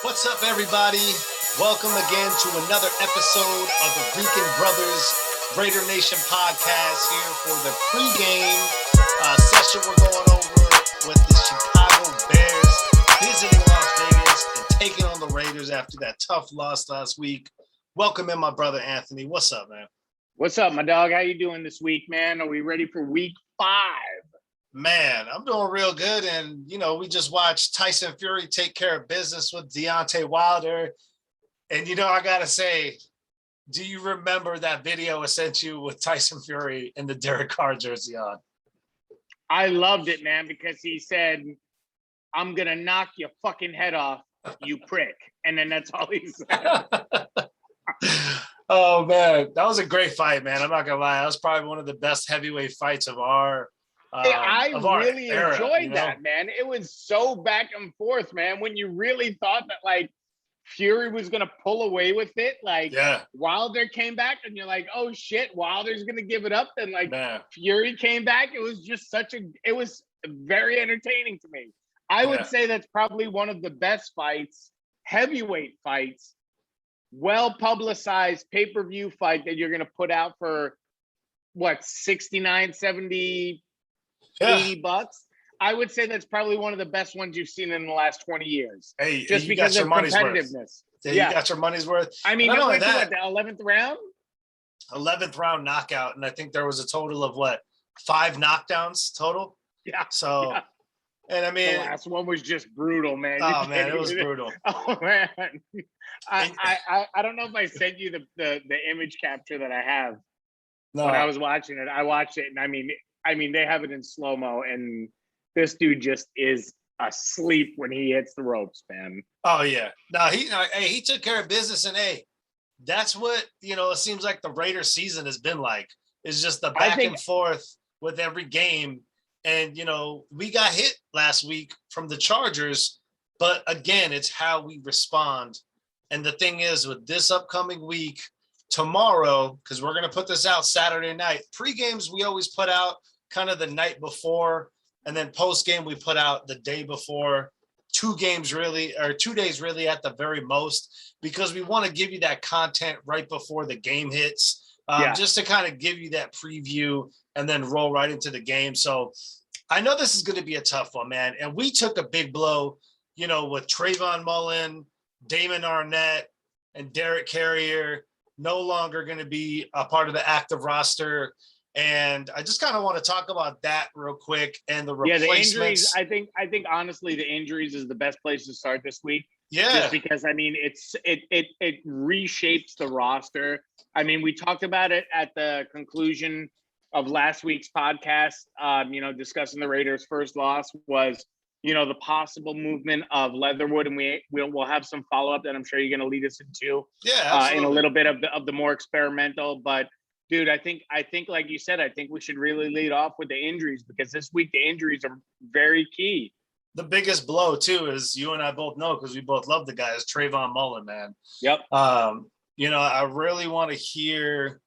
What's up, everybody? Welcome again to another episode of the Rican Brothers Raidernation podcast here for the pregame session we're going over with the Chicago Bears visiting Las Vegas and taking on the Raiders after that tough loss last week. Welcome in, my brother Anthony. What's up, man? What's up, my dog? How you doing this week, man? Are we ready for week 5? Man, I'm doing real good. And, we just watched Tyson Fury take care of business with Deontay Wilder. And, I got to say, do you remember that video I sent you with Tyson Fury and the Derek Carr jersey on? I loved it, man, because he said, I'm going to knock your fucking head off, you prick. And then that's all he said. Oh, man, that was a great fight, man. I'm not going to lie. That was probably one of the best heavyweight fights of our I really era, enjoyed that, man. It was so back and forth, man. When you really thought that, Fury was going to pull away with it, Wilder came back, and you're like, oh, shit, Wilder's going to give it up. Then, Fury came back. It was just it was very entertaining to me. I would say that's probably one of the best fights, heavyweight fights, well-publicized pay-per-view fight that you're going to put out for, 69, 70 $80. I would say that's probably one of the best ones you've seen in the last 20 years. Hey, just because of competitiveness. Yeah, you got your money's worth. I mean, not only that, the 11th round? 11th round knockout, and I think there was a total of 5 knockdowns total? Yeah. So, yeah. And I mean, the last one was just brutal, man. Oh man, it was brutal. Oh man, I don't know if I sent you the image capture that I have. No. When I was watching it, I watched it, and I mean, they have it in slow-mo, and this dude just is asleep when he hits the ropes, man. Oh, yeah. No, he took care of business, and, that's what, it seems like the Raiders season has been like. It's just the back and forth with every game. And, we got hit last week from the Chargers, but, again, it's how we respond. And the thing is, with this upcoming week, tomorrow, because we're going to put this out Saturday night, pre-games we always put out kind of the night before, and then post-game we put out the day before. 2 days really at the very most, because we want to give you that content right before the game hits, just to kind of give you that preview and then roll right into the game. So I know this is going to be a tough one, man. And we took a big blow, with Trayvon Mullen, Damon Arnett, and Derek Carrier no longer going to be a part of the active roster. And I just kind of want to talk about that real quick and the replacements. The injuries. I think honestly, the injuries is the best place to start this week. Yeah. Just because, it reshapes the roster. I mean, we talked about it at the conclusion of last week's podcast, discussing the Raiders' first loss was, the possible movement of Leatherwood, and we'll have some follow-up that I'm sure you're going to lead us into. Yeah, in a little bit of the more experimental, but dude, I think like you said, I think we should really lead off with the injuries, because this week the injuries are very key. The biggest blow too is, you and I both know, because we both love the guy, is Trayvon Mullen, man. Yep. I really want to hear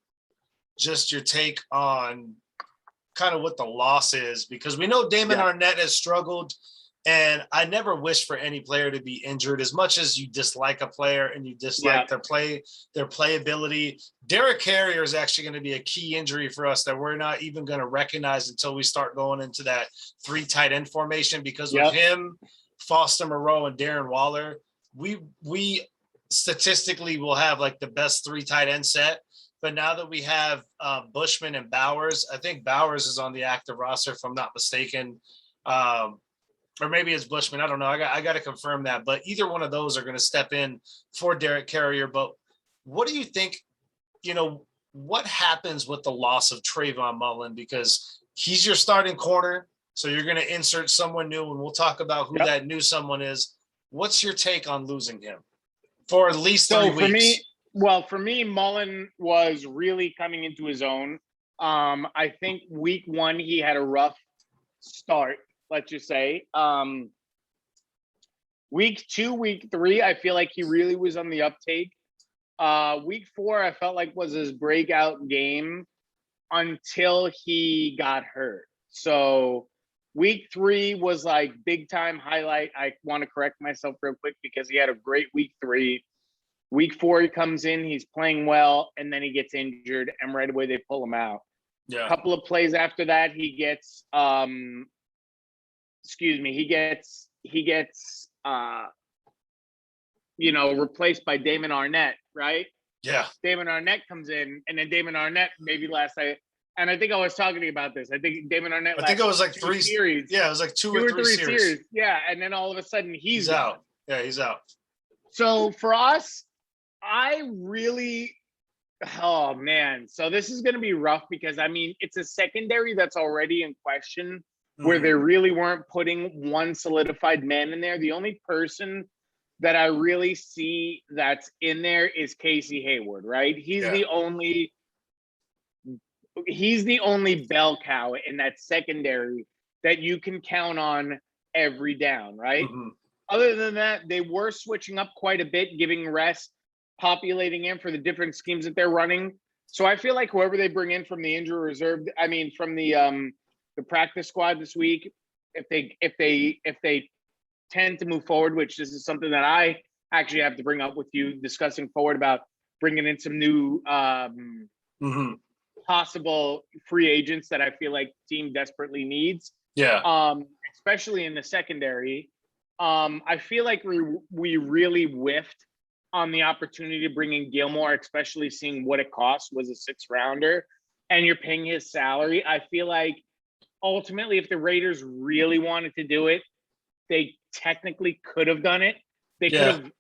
just your take on kind of what the loss is, because we know Damon Arnett has struggled. And I never wish for any player to be injured. As much as you dislike a player and you dislike their playability, Derek Carrier is actually going to be a key injury for us that we're not even going to recognize until we start going into that 3 tight end formation, because with him, Foster Moreau, and Darren Waller, we statistically will have the best 3 tight end set. But now that we have Bushman and Bowers, I think Bowers is on the active roster, if I'm not mistaken. Or maybe it's Bushman. I don't know. I got to confirm that. But either one of those are going to step in for Derek Carrier. But what do you think, what happens with the loss of Trayvon Mullen? Because he's your starting corner, so you're going to insert someone new, and we'll talk about who that new someone is. What's your take on losing him for at least 3 weeks? For me, Mullen was really coming into his own. I think week 1, he had a rough start. Let's just say, week 2, week 3, I feel like he really was on the uptake. Week 4, I felt like was his breakout game until he got hurt. So Week 3 was like big time highlight. I want to correct myself real quick because he had a great week 3. Week 4, he comes in, he's playing well, and then he gets injured, and right away they pull him out. Yeah. A couple of plays after that, he gets replaced by Damon Arnett, right? Yeah. Damon Arnett comes in, and then Damon Arnett maybe last night, and I think I was talking to you about this. I think Damon Arnett. I think it was like 3 series. Yeah, it was like two or three series. Yeah, and then all of a sudden he's out. Yeah, he's out. So for us, oh man, so this is going to be rough because I mean it's a secondary that's already in question, where they really weren't putting one solidified man in there. The only person that I really see that's in there is Casey Hayward, right? He's the only bell cow in that secondary that you can count on every down, right? Other than that, they were switching up quite a bit, giving rest, populating in for the different schemes that they're running. So I feel like whoever they bring in from the injury reserve, from the practice squad this week, if they tend to move forward, which this is something that I actually have to bring up with you, discussing forward about bringing in some new possible free agents that I feel like the team desperately needs. Yeah. Especially in the secondary. I feel like we really whiffed on the opportunity to bring in Gilmore, especially seeing what it cost, was a 6th rounder, and you're paying his salary. I feel like ultimately, if the Raiders really wanted to do it, they technically could have done it. They could have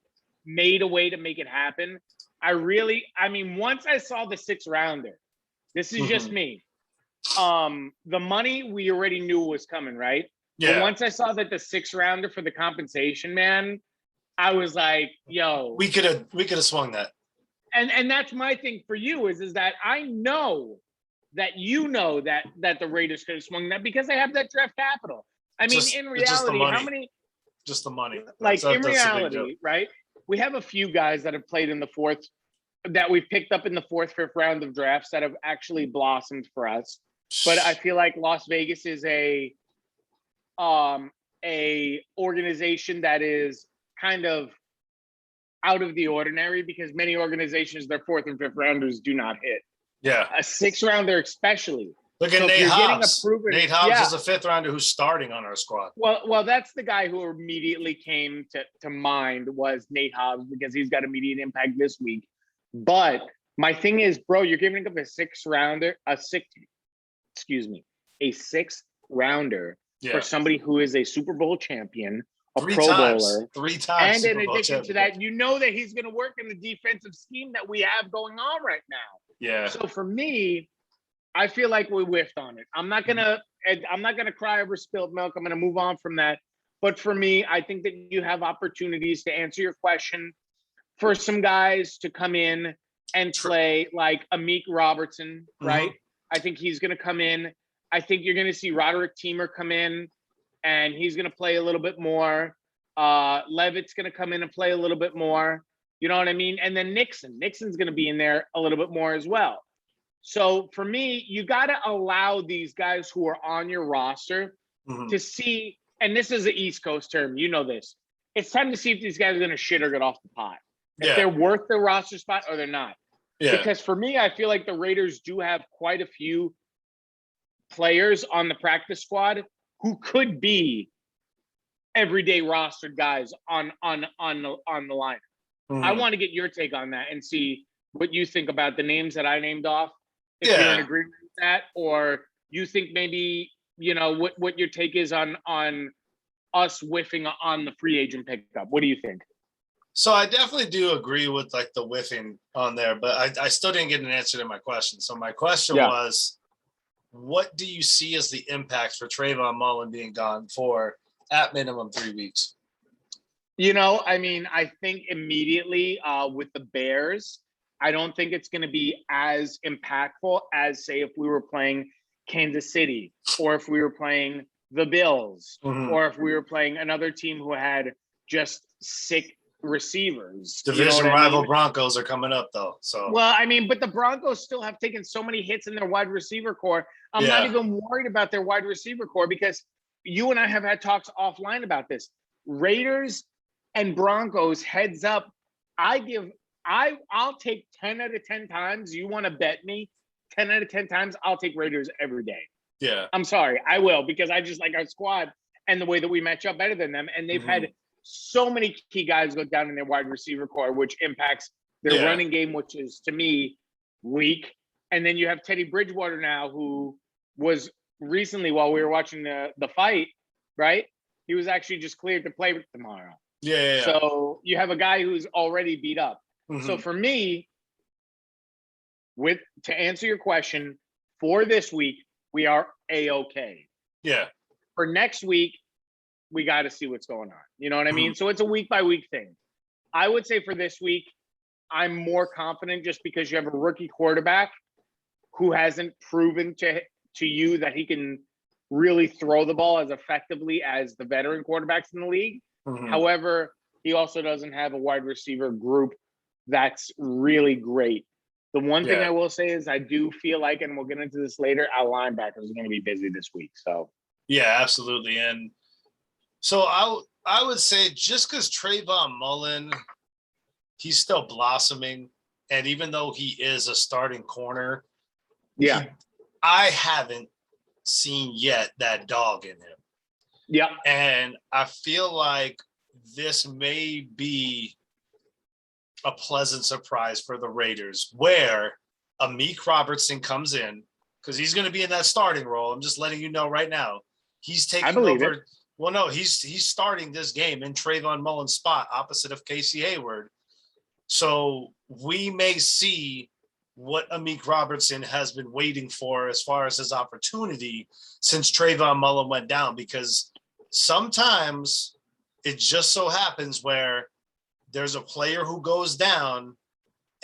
made a way to make it happen. Once I saw the 6th rounder, this is just me. The money we already knew was coming, right? Yeah. But once I saw that the 6th rounder for the compensation, man, I was like, yo. We could have swung that. And that's my thing for you is that I know that that the Raiders could have swung that because they have that draft capital. In reality, how many? Just the money. Like in reality, right? We have a few guys that have played in the 4th, that we've picked up in the 4th, 5th round of drafts that have actually blossomed for us. But I feel like Las Vegas is a organization that is kind of out of the ordinary because many organizations, their 4th and 5th rounders do not hit. Yeah. A 6th rounder, especially. Look at Nate Hobbs. Nate Hobbs is a 5th rounder who's starting on our squad. Well, that's the guy who immediately came to mind was Nate Hobbs because he's got immediate impact this week. But my thing is, bro, you're giving up a 6th rounder, a 6th rounder for somebody who is a Super Bowl champion, a Pro Bowler, 3 times. And in addition to that, you know that he's going to work in the defensive scheme that we have going on right now. Yeah. So for me, I feel like we whiffed on it. I'm not gonna cry over spilled milk. I'm gonna move on from that. But for me, I think that you have opportunities to answer your question for some guys to come in and play like Amik Robertson, right? I think he's gonna come in. I think you're gonna see Roderick Teamer come in and he's gonna play a little bit more. Levitt's gonna come in and play a little bit more. You know what I mean? And then Nixon's gonna be in there a little bit more as well. So for me, you got to allow these guys who are on your roster to see, and this is an East Coast term, you know this. It's time to see if these guys are going to shit or get off the pot. If they're worth the roster spot or they're not. Yeah. Because for me, I feel like the Raiders do have quite a few players on the practice squad who could be everyday rostered guys on the line. I want to get your take on that and see what you think about the names that I named off. If you're in agreement with that, or you think maybe, what your take is on us whiffing on the free agent pickup. What do you think? So I definitely do agree with like the whiffing on there, but I still didn't get an answer to my question. So my question was, what do you see as the impact for Trayvon Mullen being gone for at minimum 3 weeks? I think immediately with the Bears, I don't think it's going to be as impactful as, say, if we were playing Kansas City or if we were playing the Bills or if we were playing another team who had just sick receivers. Division rival Broncos are coming up, though. So but the Broncos still have taken so many hits in their wide receiver core. I'm not even worried about their wide receiver core because, you and I have had talks offline about this. Raiders and Broncos, heads up. I'll take 10 out of 10 times. You want to bet me 10 out of 10 times, I'll take Raiders every day. Yeah. I'm sorry, I will, because I just like our squad and the way that we match up better than them. And they've had so many key guys go down in their wide receiver core, which impacts their running game, which is, to me, weak. And then you have Teddy Bridgewater now, who was recently, while we were watching the fight, right? He was actually just cleared to play tomorrow. Yeah. So you have a guy who's already beat up. So for me, to answer your question, for this week, we are A-okay. Yeah. For next week, we got to see what's going on. You know what I mean? So it's a week by week thing. I would say for this week, I'm more confident just because you have a rookie quarterback who hasn't proven to you that he can really throw the ball as effectively as the veteran quarterbacks in the league. However, he also doesn't have a wide receiver group that's really great. The one thing I will say is I do feel like, and we'll get into this later, our linebackers are going to be busy this week. So yeah, absolutely. And so I would say just because Trayvon Mullen, he's still blossoming, and even though he is a starting corner, I haven't seen yet that dog in him. Yeah. And I feel like this may be a pleasant surprise for the Raiders, where Amik Robertson comes in, because he's going to be in that starting role. I'm just letting you know right now. He's taking over. It. Well, no, he's starting this game in Trayvon Mullen's spot opposite of Casey Hayward. So we may see what Amik Robertson has been waiting for as far as his opportunity since Trayvon Mullen went down, because sometimes it just so happens where there's a player who goes down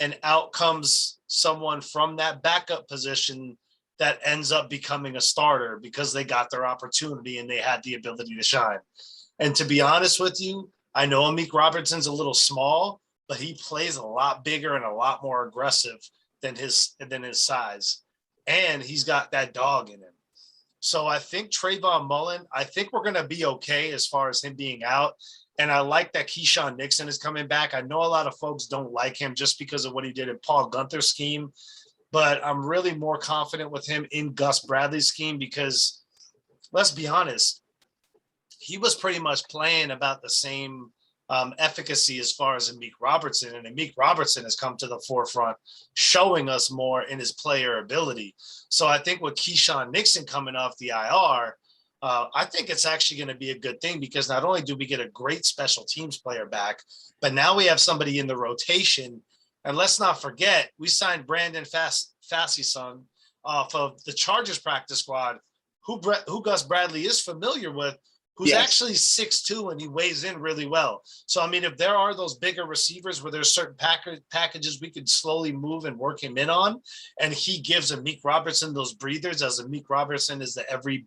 and out comes someone from that backup position that ends up becoming a starter because they got their opportunity and they had the ability to shine. And to be honest with you, I know Amik Robertson's a little small, but he plays a lot bigger and a lot more aggressive than his size. And he's got that dog in him. So I think Trayvon Mullen, I think we're going to be okay as far as him being out. And I like that Keyshawn Nixon is coming back. I know a lot of folks don't like him just because of what he did in Paul Gunther's scheme, but I'm really more confident with him in Gus Bradley's scheme because, let's be honest, he was pretty much playing about the same efficacy as far as Amik Robertson, and Amik Robertson has come to the forefront, showing us more in his player ability. So I think with Keyshawn Nixon coming off the IR, I think it's actually going to be a good thing because not only do we get a great special teams player back, but now we have somebody in the rotation. And let's not forget, we signed Brandon Facyson off of the Chargers practice squad, who Gus Bradley is familiar with, who's actually 6'2", and he weighs in really well. So, I mean, if there are those bigger receivers where there's certain packages we could slowly move and work him in on, and he gives Amik Robertson those breathers, as Amik Robertson is the every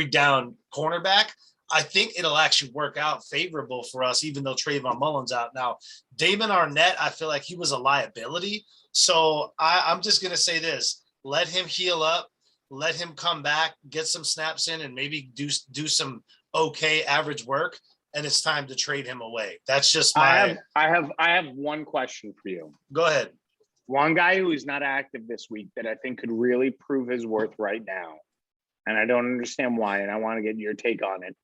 down cornerback, I think it'll actually work out favorable for us, even though Trayvon Mullen's out. Now, Damon Arnett, I feel like he was a liability. So I'm just going to say this, let him heal up, let him come back, get some snaps in, and maybe do some okay average work, and it's time to trade him away. That's just my. I have one question for you. Go ahead. One guy who is not active this week that I think could really prove his worth right now, and I don't understand why, and I want to get your take on it,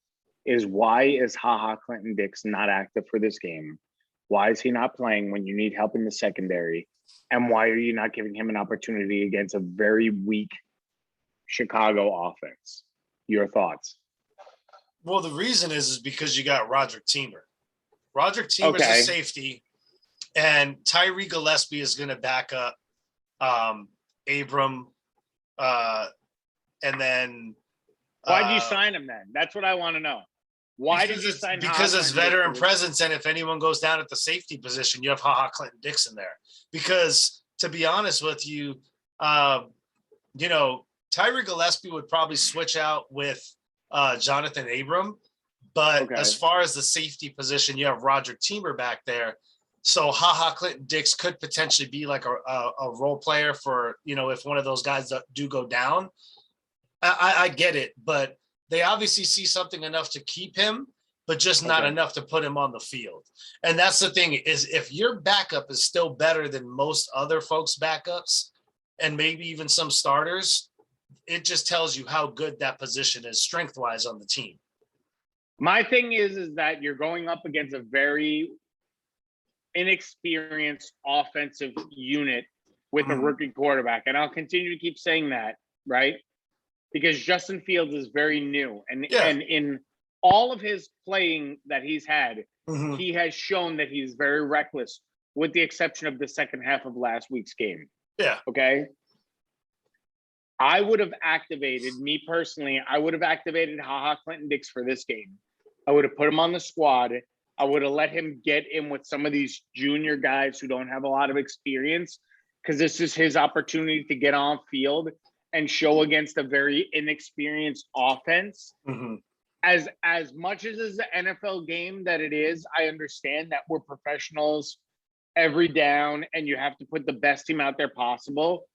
is why is Clinton Dix not active for this game? Why is he not playing when you need help in the secondary? And why are you not giving him an opportunity against a very weak Chicago offense? Your thoughts? Well, the reason is because you got Roderick Teamer. Roderick Teamer's a safety, and Tyree Gillespie is going to back up Abram, and then. Why did you sign him then? That's what I want to know. Why did you sign him? Because it's veteran presence, and if anyone goes down at the safety position, you have Clinton Dix in there. Because to be honest with you, Tyree Gillespie would probably switch out with Jonathan Abram, but as far as the safety position, you have Roderick Teamer back there. So Clinton Dix could potentially be like a role player for, if one of those guys do go down. I get it, but they obviously see something enough to keep him, but just not enough to put him on the field. And that's the thing, is if your backup is still better than most other folks' backups, and maybe even some starters, it just tells you how good that position is strength-wise on the team. My thing is that you're going up against a very inexperienced offensive unit with a rookie quarterback. And I'll continue to keep saying that, right? Because Justin Fields is very new. And in all of his playing that he's had, he has shown that he's very reckless, with the exception of the second half of last week's game. Yeah. Okay. I would have activated, me personally, I would have activated Clinton Dix for this game. I would have put him on the squad. I would have let him get in with some of these junior guys who don't have a lot of experience, because this is his opportunity to get on field and show against a very inexperienced offense. As much as it's the NFL game that it is, I understand that we're professionals every down and you have to put the best team out there possible.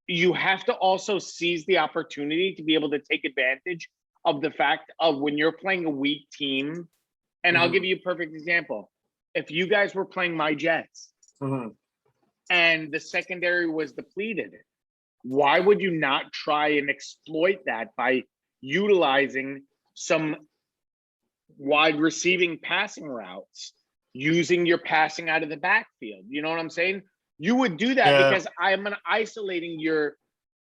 You have to also seize the opportunity to be able to take advantage of the fact of when you're playing a weak team. And I'll give you a perfect example. If you guys were playing my Jets and the secondary was depleted, why would you not try and exploit that by utilizing some wide receiving passing routes, using your passing out of the backfield? You know what I'm saying? You would do that because I'm isolating your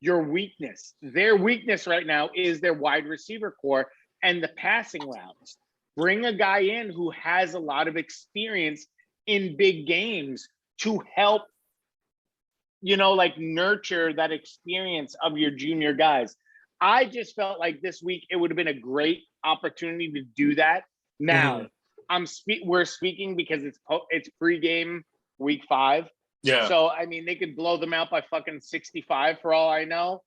weakness. Their weakness right now is their wide receiver core and the passing routes. Bring a guy in who has a lot of experience in big games to help, nurture that experience of your junior guys. I just felt like this week it would have been a great opportunity to do that. Now, we're speaking because it's pregame week 5. Yeah. So, they could blow them out by fucking 65 for all I know.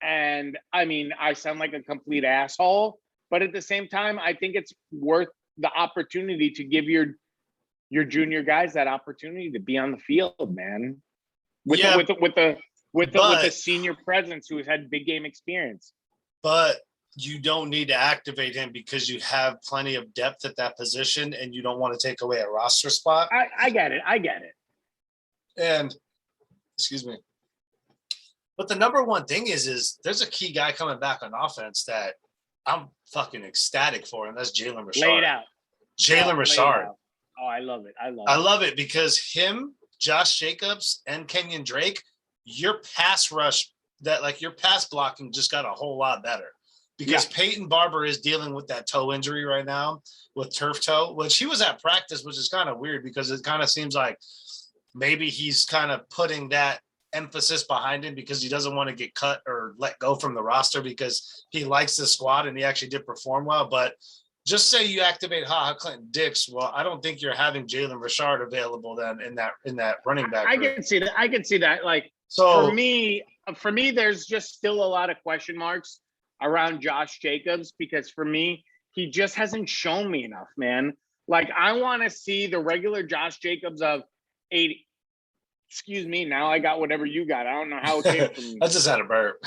And, I sound like a complete asshole. But at the same time, I think it's worth the opportunity to give your junior guys that opportunity to be on the field, man. With the senior presence who has had big game experience. But you don't need to activate him because you have plenty of depth at that position and you don't want to take away a roster spot. I get it. And excuse me. But the number one thing is there's a key guy coming back on offense that I'm fucking ecstatic for, and that's Jalen Richard. Lay it out. Jalen Richard. Oh, I love it. I love it because him, Josh Jacobs, and Kenyon Drake, your pass rush, your pass blocking just got a whole lot better. Because Peyton Barber is dealing with that toe injury right now with turf toe, which he was at practice, which is kind of weird because it kind of seems like maybe he's kind of putting that emphasis behind him because he doesn't want to get cut or let go from the roster because he likes the squad and he actually did perform well. But just say you activate Clinton Dix. Well, I don't think you're having Jalen Richard available then in that running back group. I can see that. For me, there's just still a lot of question marks around Josh Jacobs because for me, he just hasn't shown me enough, man. I want to see the regular Josh Jacobs of 80. Excuse me. Now I got whatever you got. I don't know how it came from I just had a burp.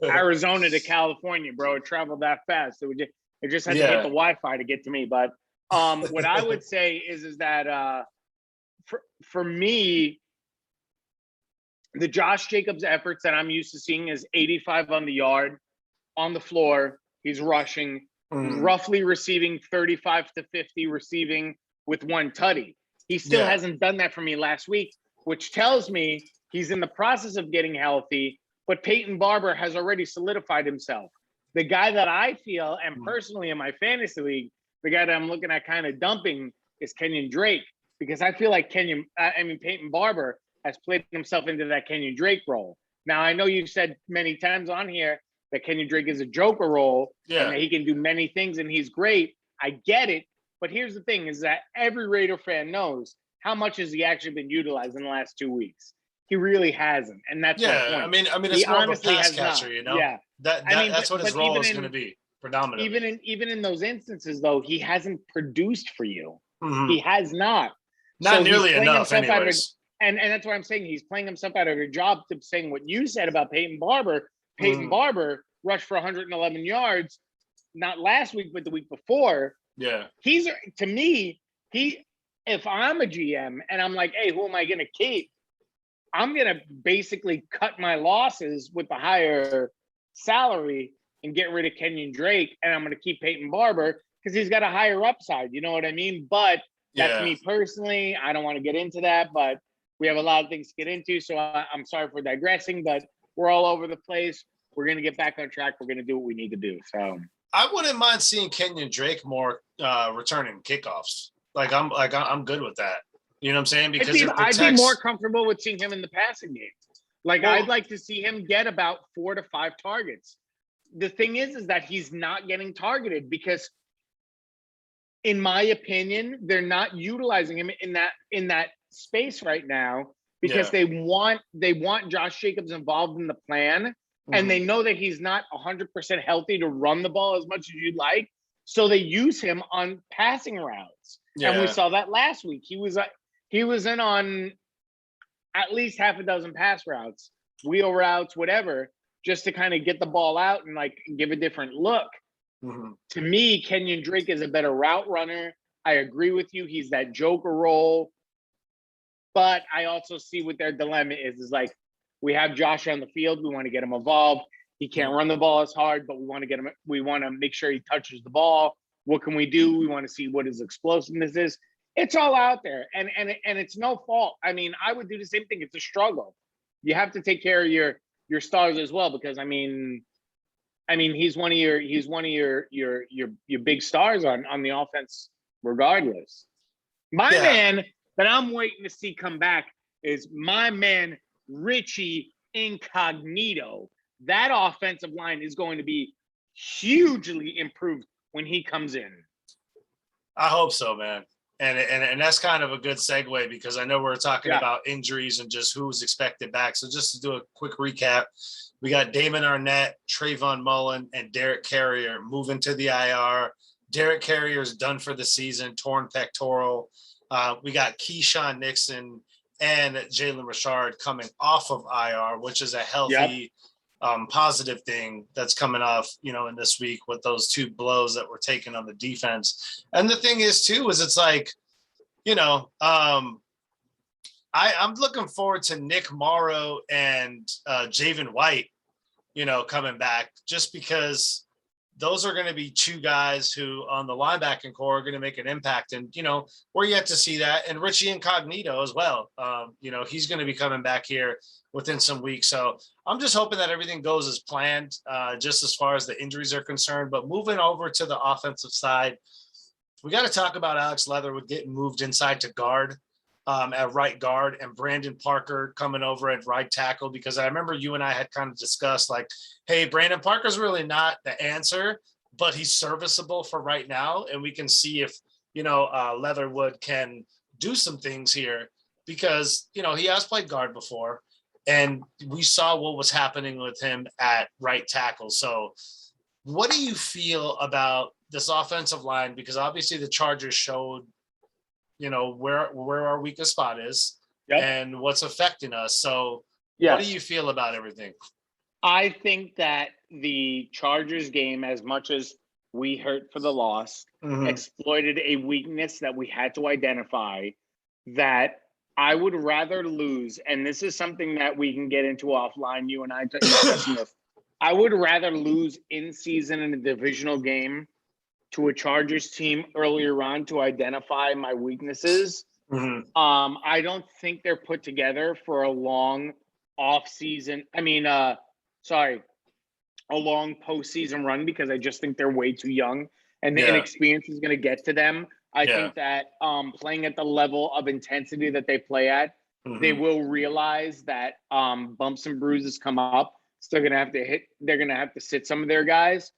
Arizona to California, bro. It traveled that fast. It just had to hit the Wi-Fi to get to me. But what I would say is that for me, the Josh Jacobs efforts that I'm used to seeing is 85 on the yard, on the floor. He's rushing, roughly receiving 35 to 50 receiving with one tutty. He still hasn't done that for me last week, which tells me he's in the process of getting healthy, but Peyton Barber has already solidified himself. The guy that I feel, and personally in my fantasy league, the guy that I'm looking at kind of dumping is Kenyon Drake, because I feel like Peyton Barber has played himself into that Kenyon Drake role. Now, I know you've said many times on here that Kenyon Drake is a joker role and that he can do many things and he's great. I get it. But here's the thing is that every Raider fan knows how much has he actually been utilized in the last 2 weeks? He really hasn't, and that's my point. I mean, it's more of a pass catcher, you know. Yeah, that's what his role is going to be predominantly. Even in those instances, though, he hasn't produced for you. He has not. Not nearly enough, anyways. And that's why I'm saying he's playing himself out of a job. To saying what you said about Peyton Barber. Peyton Barber rushed for 111 yards not last week, but the week before. Yeah. To me, if I'm a GM and I'm like, hey, who am I going to keep? I'm going to basically cut my losses with the higher salary and get rid of Kenyon Drake. And I'm going to keep Peyton Barber because he's got a higher upside. You know what I mean? But that's me personally. I don't want to get into that, but we have a lot of things to get into. So I'm sorry for digressing, but we're all over the place. We're going to get back on track. We're going to do what we need to do. So I wouldn't mind seeing Kenyon Drake more returning kickoffs. I'm good with that. You know what I'm saying? Because I'd be more comfortable with seeing him in the passing game. I'd like to see him get about 4 to 5 targets. The thing is that he's not getting targeted because, in my opinion, they're not utilizing him in that space right now because they want Josh Jacobs involved in the plan, and they know that he's not 100% healthy to run the ball as much as you'd like. So they use him on passing routes, and we saw that last week. He was in on at least half a dozen pass routes, wheel routes, whatever, just to kind of get the ball out and give a different look. To me, Kenyon Drake is a better route runner. I agree with you. He's that joker role. But I also see what their dilemma is we have Josh on the field. We want to get him involved. He can't run the ball as hard, but we want to make sure he touches the ball. What can we do? We want to see what his explosiveness is. It's all out there, and it's no fault. I mean, I would do the same thing. It's a struggle. You have to take care of your stars as well, because I mean, he's one of your big stars on the offense, regardless. My man that I'm waiting to see come back is my man Richie Incognito. That offensive line is going to be hugely improved when he comes in. I hope so, man. And that's kind of a good segue because I know we're talking about injuries and just who's expected back. So just to do a quick recap, we got Damon Arnett, Trayvon Mullen, and Derek Carrier moving to the IR. Derek Carrier is done for the season, torn pectoral. We got Keyshawn Nixon and Jalen Richard coming off of IR, which is a healthy, positive thing that's coming off, in this week with those 2 blows that were taken on the defense. And the thing is too, is it's I'm looking forward to Nick Morrow and Javen White, coming back, just because those are going to be 2 guys who on the linebacking core are going to make an impact. And, we're yet to see that. And Richie Incognito as well. He's going to be coming back here within some weeks. So I'm just hoping that everything goes as planned, just as far as the injuries are concerned. But moving over to the offensive side, we got to talk about Alex Leatherwood getting moved inside to guard at right guard, and Brandon Parker coming over at right tackle, because I remember you and I had kind of discussed hey, Brandon Parker's really not the answer, but he's serviceable for right now. And we can see if, Leatherwood can do some things here because, he has played guard before. And we saw what was happening with him at right tackle. So what do you feel about this offensive line? Because obviously the Chargers showed, where our weakest spot is and what's affecting us. So what do you feel about everything? I think that the Chargers game, as much as we hurt for the loss, exploited a weakness that we had to identify, that I would rather lose, and this is something that we can get into offline, you and I discussing this. I would rather lose in season in a divisional game to a Chargers team earlier on to identify my weaknesses. I don't think they're put together for a long off-season. A long postseason run, because I just think they're way too young and the inexperience is going to get to them. I think that playing at the level of intensity that they play at, they will realize that bumps and bruises come up. So they're going to have to sit some of their guys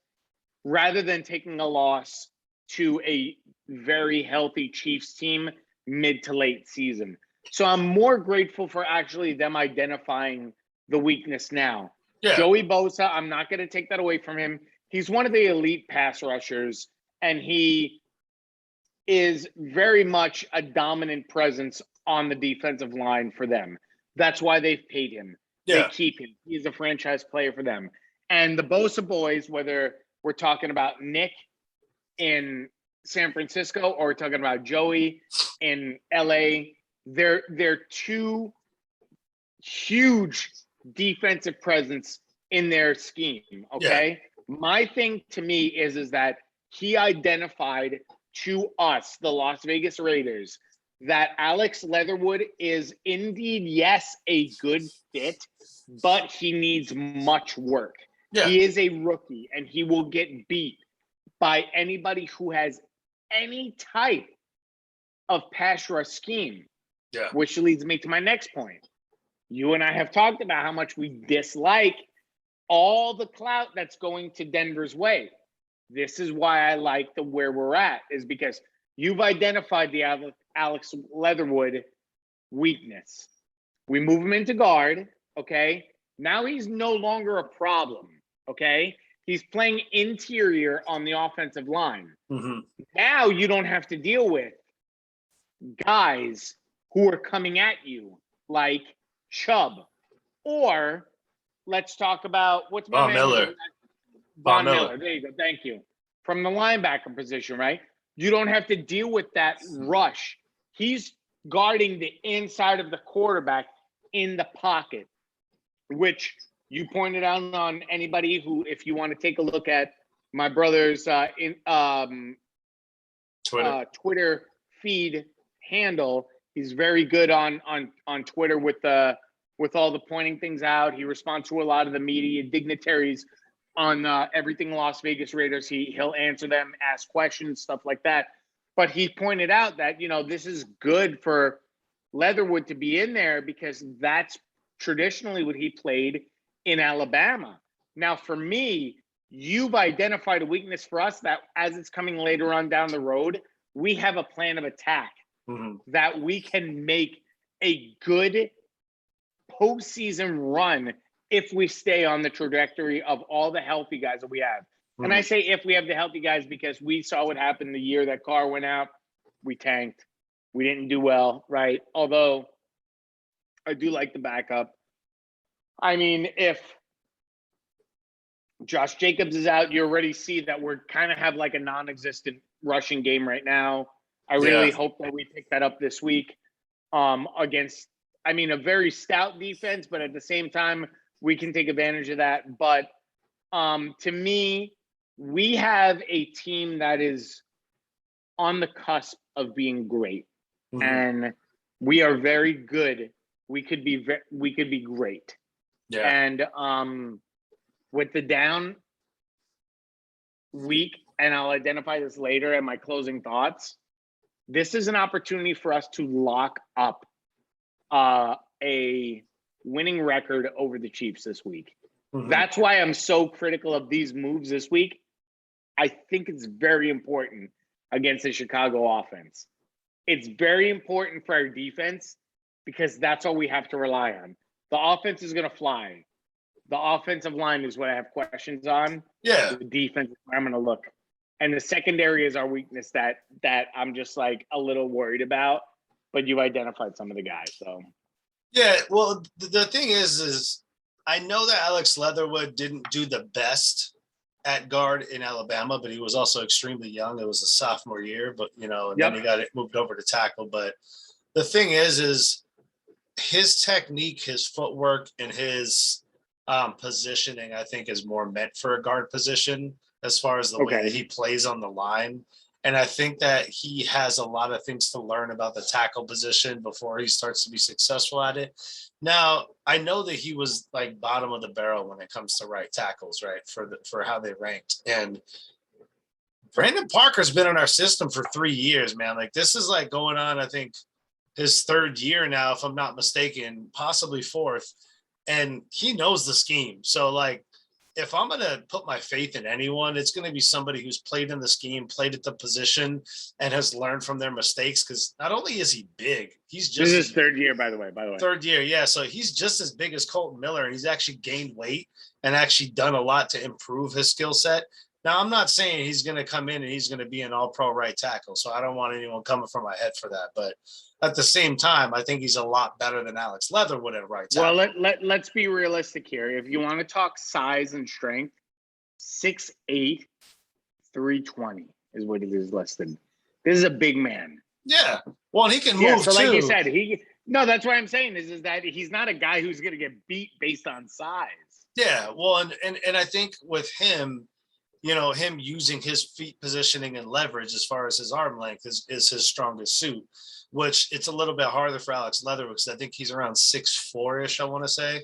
rather than taking a loss to a very healthy Chiefs team mid to late season. So I'm more grateful for actually them identifying the weakness now. Joey Bosa, I'm not going to take that away from him. He's one of the elite pass rushers, and he is very much a dominant presence on the defensive line for them. That's why they've paid him. They keep him. He's a franchise player for them. And the Bosa boys, whether we're talking about Nick in San Francisco, or we're talking about Joey in LA. They're two huge defensive presence in their scheme. Okay. Yeah. My thing to me is that he identified to us, the Las Vegas Raiders, that Alex Leatherwood is indeed, yes, a good fit, but he needs much work. Yeah. He is a rookie, and he will get beat by anybody who has any type of pass rush scheme. Yeah. Which leads me to my next point. You and I have talked about how much we dislike all the clout that's going to Denver's way. This is why I like where we're at, is because you've identified the Alex Leatherwood weakness. We move him into guard, okay? Now he's no longer a problem, okay? He's playing interior on the offensive line. Mm-hmm. Now you don't have to deal with guys who are coming at you like Chubb, or let's talk about what's my Von Miller. Von Miller. There you go. Thank you. From the linebacker position, right? You don't have to deal with that rush. He's guarding the inside of the quarterback in the pocket, which you pointed out on anybody who, if you want to take a look at my brother's Twitter feed handle, he's very good on Twitter with all the pointing things out. He responds to a lot of the media dignitaries on everything Las Vegas Raiders. He'll answer them, ask questions, stuff like that. But he pointed out that, this is good for Leatherwood to be in there because that's traditionally what he played in Alabama. Now, for me, you've identified a weakness for us that as it's coming later on down the road, we have a plan of attack that we can make a good postseason run if we stay on the trajectory of all the healthy guys that we have. And I say if we have the healthy guys because we saw what happened the year that Carr went out. We tanked. We didn't do well, right? Although I do like the backup. I mean, if Josh Jacobs is out, you already see that we're kind of have like a non-existent rushing game right now. I really hope that we pick that up this week against, a very stout defense, but at the same time, we can take advantage of that. But to me, we have a team that is on the cusp of being great, and we are very good. We could be great. Yeah. And with the down week, and I'll identify this later in my closing thoughts, this is an opportunity for us to lock up a winning record over the Chiefs this week. That's why I'm so critical of these moves this week. I think it's very important against the Chicago offense. It's very important for our defense because that's all we have to rely on. The offense is going to fly. The offensive line is what I have questions on. Yeah. The defense is where I'm going to look. And the secondary is our weakness that I'm just like a little worried about. But you've identified some of the guys. So. Yeah, well, the thing is I know that Alex Leatherwood didn't do the best at guard in Alabama, but he was also extremely young. It was a sophomore year, but then he got it moved over to tackle. But the thing is his technique, his footwork, and his positioning, I think, is more meant for a guard position as far as the way that he plays on the line. And I think that he has a lot of things to learn about the tackle position before he starts to be successful at it. Now, I know that he was like bottom of the barrel when it comes to right tackles, right, for how they ranked. And Brandon Parker's been in our system for 3 years, man. Like, this is like going on, I think, his third year now, if I'm not mistaken, possibly fourth. And he knows the scheme. So, like, if I'm going to put my faith in anyone, it's going to be somebody who's played in the scheme, played at the position, and has learned from their mistakes. Because not only is he big, he's just – this is his third year, by the way. Third year, yeah. So he's just as big as Colton Miller, and he's actually gained weight and actually done a lot to improve his skill set. Now, I'm not saying he's going to come in and he's going to be an all-pro right tackle, so I don't want anyone coming from my head for that. But at the same time, I think he's a lot better than Alex Leatherwood at right tackle. Well, let's be realistic here. If you want to talk size and strength, 6'8", 320 is what it is listed. This is a big man. Yeah. Well, and he can move so like too. you said, that's what I'm saying is that he's not a guy who's going to get beat based on size. Yeah. Well, and I think with him, him using his feet positioning and leverage as far as his arm length is his strongest suit, which it's a little bit harder for Alex Leatherwood because I think he's around 6'4" I want to say.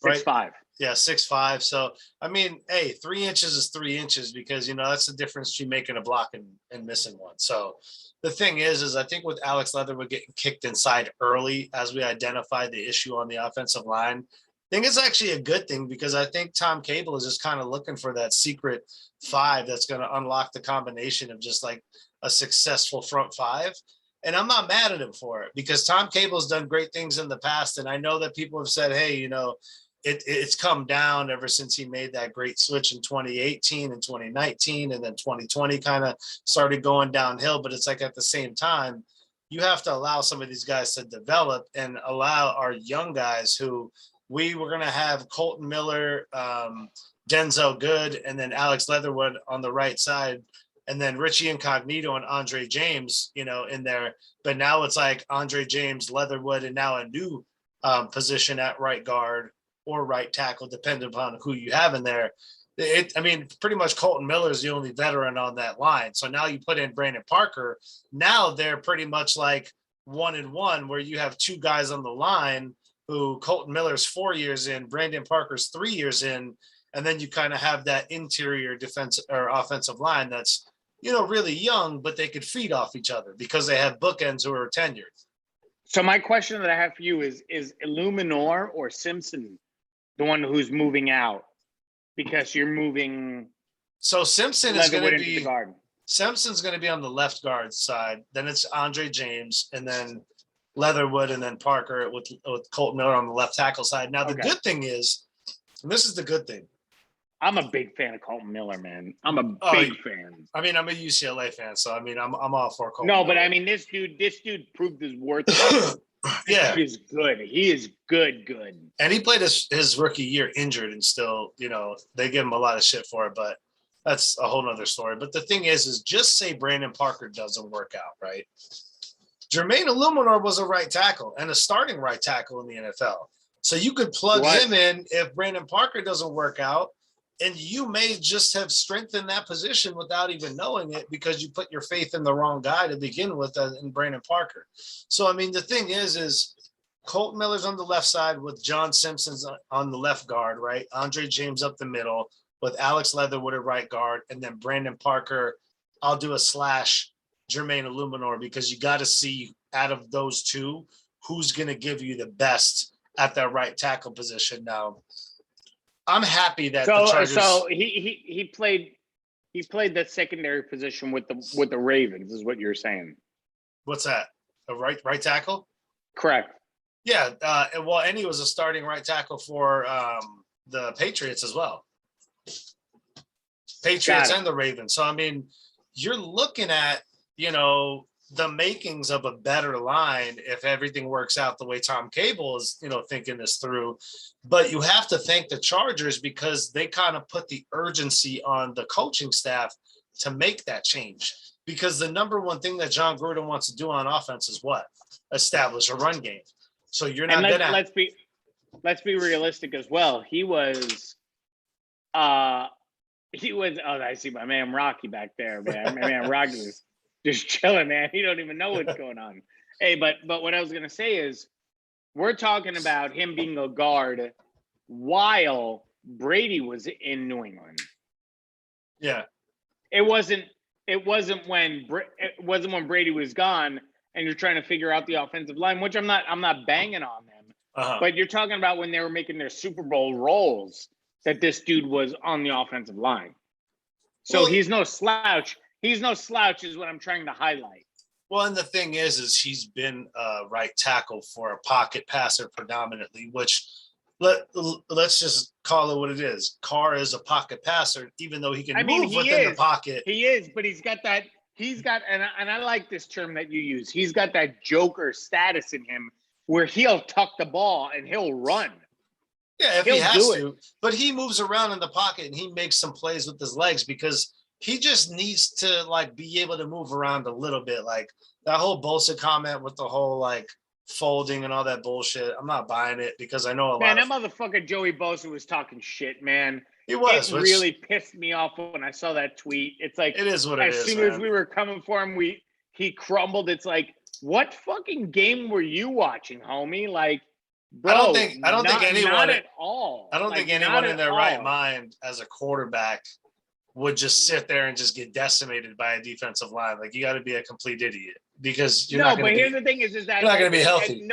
6'5". Yeah, 6'5". So, I mean, hey, 3 inches is 3 inches because, that's the difference between making a block and missing one. So the thing is I think with Alex Leatherwood getting kicked inside early as we identified the issue on the offensive line, I think it's actually a good thing because I think Tom Cable is just kind of looking for that secret 5 that's going to unlock the combination of just like a successful front 5. And I'm not mad at him for it because Tom Cable's done great things in the past. And I know that people have said, hey, it's come down ever since he made that great switch in 2018 and 2019, and then 2020 kind of started going downhill. But it's like at the same time, you have to allow some of these guys to develop and allow our young guys who we were going to have Colton Miller, Denzel Good, and then Alex Leatherwood on the right side, and then Richie Incognito and Andre James, in there. But now it's like Andre James, Leatherwood, and now a new position at right guard or right tackle, depending upon who you have in there. Pretty much Colton Miller is the only veteran on that line. So now you put in Brandon Parker. Now they're pretty much like 1-1, where you have 2 guys on the line who Colton Miller's 4 years in, Brandon Parker's 3 years in, and then you kind of have that interior defense or offensive line that's, really young, but they could feed off each other because they have bookends who are tenured. So my question that I have for you is Illuminor or Simpson the one who's moving out? Because you're moving. So Simpson is going to be the guard. Simpson's going to be on the left guard side. Then it's Andre James, and then Leatherwood, and then Parker with Colton Miller on the left tackle side. Now the good thing is, and this is the good thing. I'm a big fan of Colton Miller, man. I'm a big fan. I'm a UCLA fan, so I'm all for Colton. No, Miller. but this dude proved his worth. Yeah, he's good. He is good. And he played his rookie year injured, and still, they give him a lot of shit for it. But that's a whole nother story. But the thing is just say Brandon Parker doesn't work out, right? Jermaine Illuminor was a right tackle and a starting right tackle in the NFL. So you could plug him in if Brandon Parker doesn't work out. And you may just have strengthened that position without even knowing it because you put your faith in the wrong guy to begin with in Brandon Parker. So, the thing is Colton Miller's on the left side with John Simpson's on the left guard, right? Andre James up the middle with Alex Leatherwood at right guard. And then Brandon Parker, I'll do a / Jermaine Illuminor because you got to see out of those two who's going to give you the best at that right tackle position. Now, I'm happy that the Chargers. So he played the secondary position with the Ravens, is what you're saying. What's that? A right tackle? Correct. Yeah. And he was a starting right tackle for the Patriots as well. Patriots and the Ravens. So you're looking at the makings of a better line if everything works out the way Tom Cable is, thinking this through. But you have to thank the Chargers because they kind of put the urgency on the coaching staff to make that change. Because the number one thing that John Gruden wants to do on offense is what? Establish a run game. So you're not going to. Let's be realistic as well. He was. Oh, I see my man Rocky back there, man. My man Rocky was just chilling, man. He don't even know what's going on. Hey, but what I was gonna say is, we're talking about him being a guard while Brady was in New England. Yeah, it wasn't when Brady was gone, and you're trying to figure out the offensive line, which I'm not banging on them. But you're talking about when they were making their Super Bowl roles, that this dude was on the offensive line. So he's no slouch. He's no slouch is what I'm trying to highlight. Well, and the thing is he's been a right tackle for a pocket passer predominantly, which let's just call it what it is. Carr is a pocket passer, even though he can move within the pocket. He is, but and I like this term that you use. He's got that Joker status in him where he'll tuck the ball and he'll run. Yeah, if he has to. But he moves around in the pocket and he makes some plays with his legs because he just needs to like be able to move around a little bit. Like that whole Bosa comment with the whole like folding and all that bullshit. I'm not buying it because I know a lot of that motherfucker Joey Bosa was talking shit, man. He was. It really pissed me off when I saw that tweet. It's like it is what it is. As soon as we were coming for him, he crumbled. It's like, what fucking game were you watching, homie? Like, bro, I don't think anyone not at all. I don't think anyone in their right mind as a quarterback would just sit there and just get decimated by a defensive line. Like, you got to be a complete idiot because you're not going to here's the thing is that you're not going to be healthy.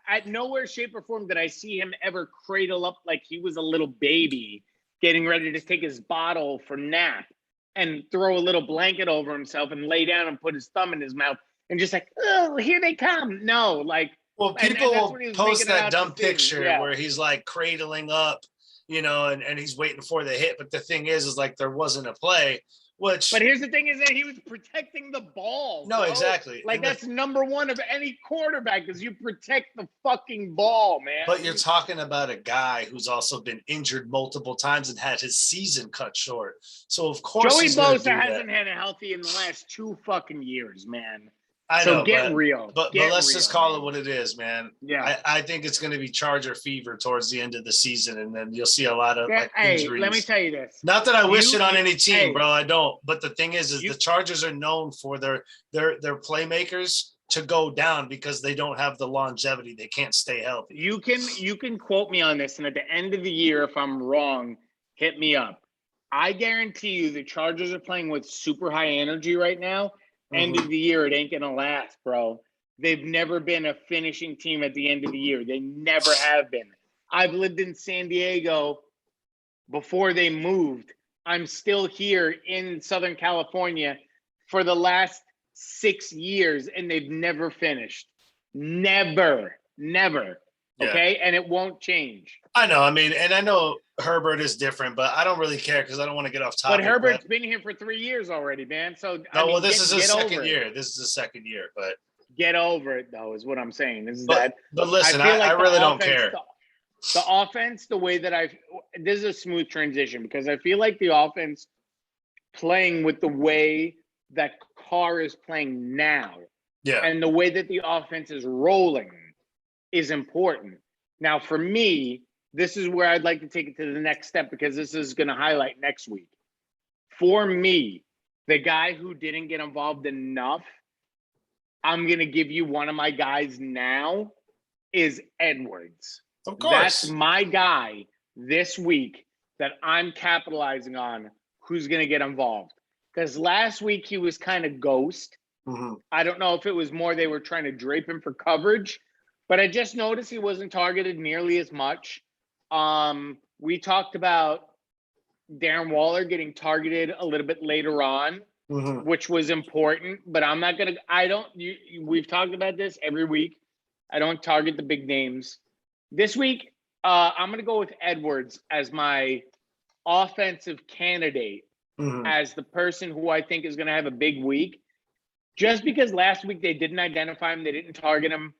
At nowhere, shape, or form did I see him ever cradle up like he was a little baby getting ready to take his bottle for nap and throw a little blanket over himself and lay down and put his thumb in his mouth and just like, oh, here they come. No, like, well, people will post that dumb picture where he's like cradling up, you know, and he's waiting for the hit. But the thing is like there wasn't a play. But here's the thing is that he was protecting the ball. No, bro. Exactly. Like, that's number one of any quarterback is you protect the fucking ball, man. But you're talking about a guy who's also been injured multiple times and had his season cut short. So, of course, Joey Bosa hasn't had a healthy in the last 2 fucking years, man. I know, get real. But let's just call it what it is, man. Yeah. I think it's going to be Charger fever towards the end of the season, and then you'll see a lot of injuries. Let me tell you this. Not that I wish it on any team, bro. I don't. But the thing is the Chargers are known for their playmakers to go down because they don't have the longevity. They can't stay healthy. You can quote me on this, and at the end of the year, if I'm wrong, hit me up. I guarantee you the Chargers are playing with super high energy right now. End of the year, it ain't gonna last, bro. They've never been a finishing team at the end of the year. They never have been. I've lived in San Diego before they moved. I'm still here in Southern California for the last 6 years, and they've never finished. Never. Okay, and it won't change. I know. I mean, and I know Herbert is different, but I don't really care because I don't want to get off topic. But Herbert's been here for 3 years already, man. So this is his second year. This is the second year, but get over it, though, is what I'm saying. But listen, I really don't care. The offense, the way that this is a smooth transition because I feel like the offense playing with the way that Carr is playing now, and the way that the offense is rolling is important. Now, for me, this is where I'd like to take it to the next step because this is going to highlight next week. For me, the guy who didn't get involved enough, I'm going to give you one of my guys now, is Edwards. Of course. That's my guy this week that I'm capitalizing on who's going to get involved. Because last week he was kind of ghost. I don't know if it was more they were trying to drape him for coverage, but I just noticed he wasn't targeted nearly as much. We talked about Darren Waller getting targeted a little bit later on, which was important, but I'm not going to, we've talked about this every week. I don't target the big names. This week, I'm going to go with Edwards as my offensive candidate, as the person who I think is going to have a big week. Just because last week they didn't identify him, they didn't target him.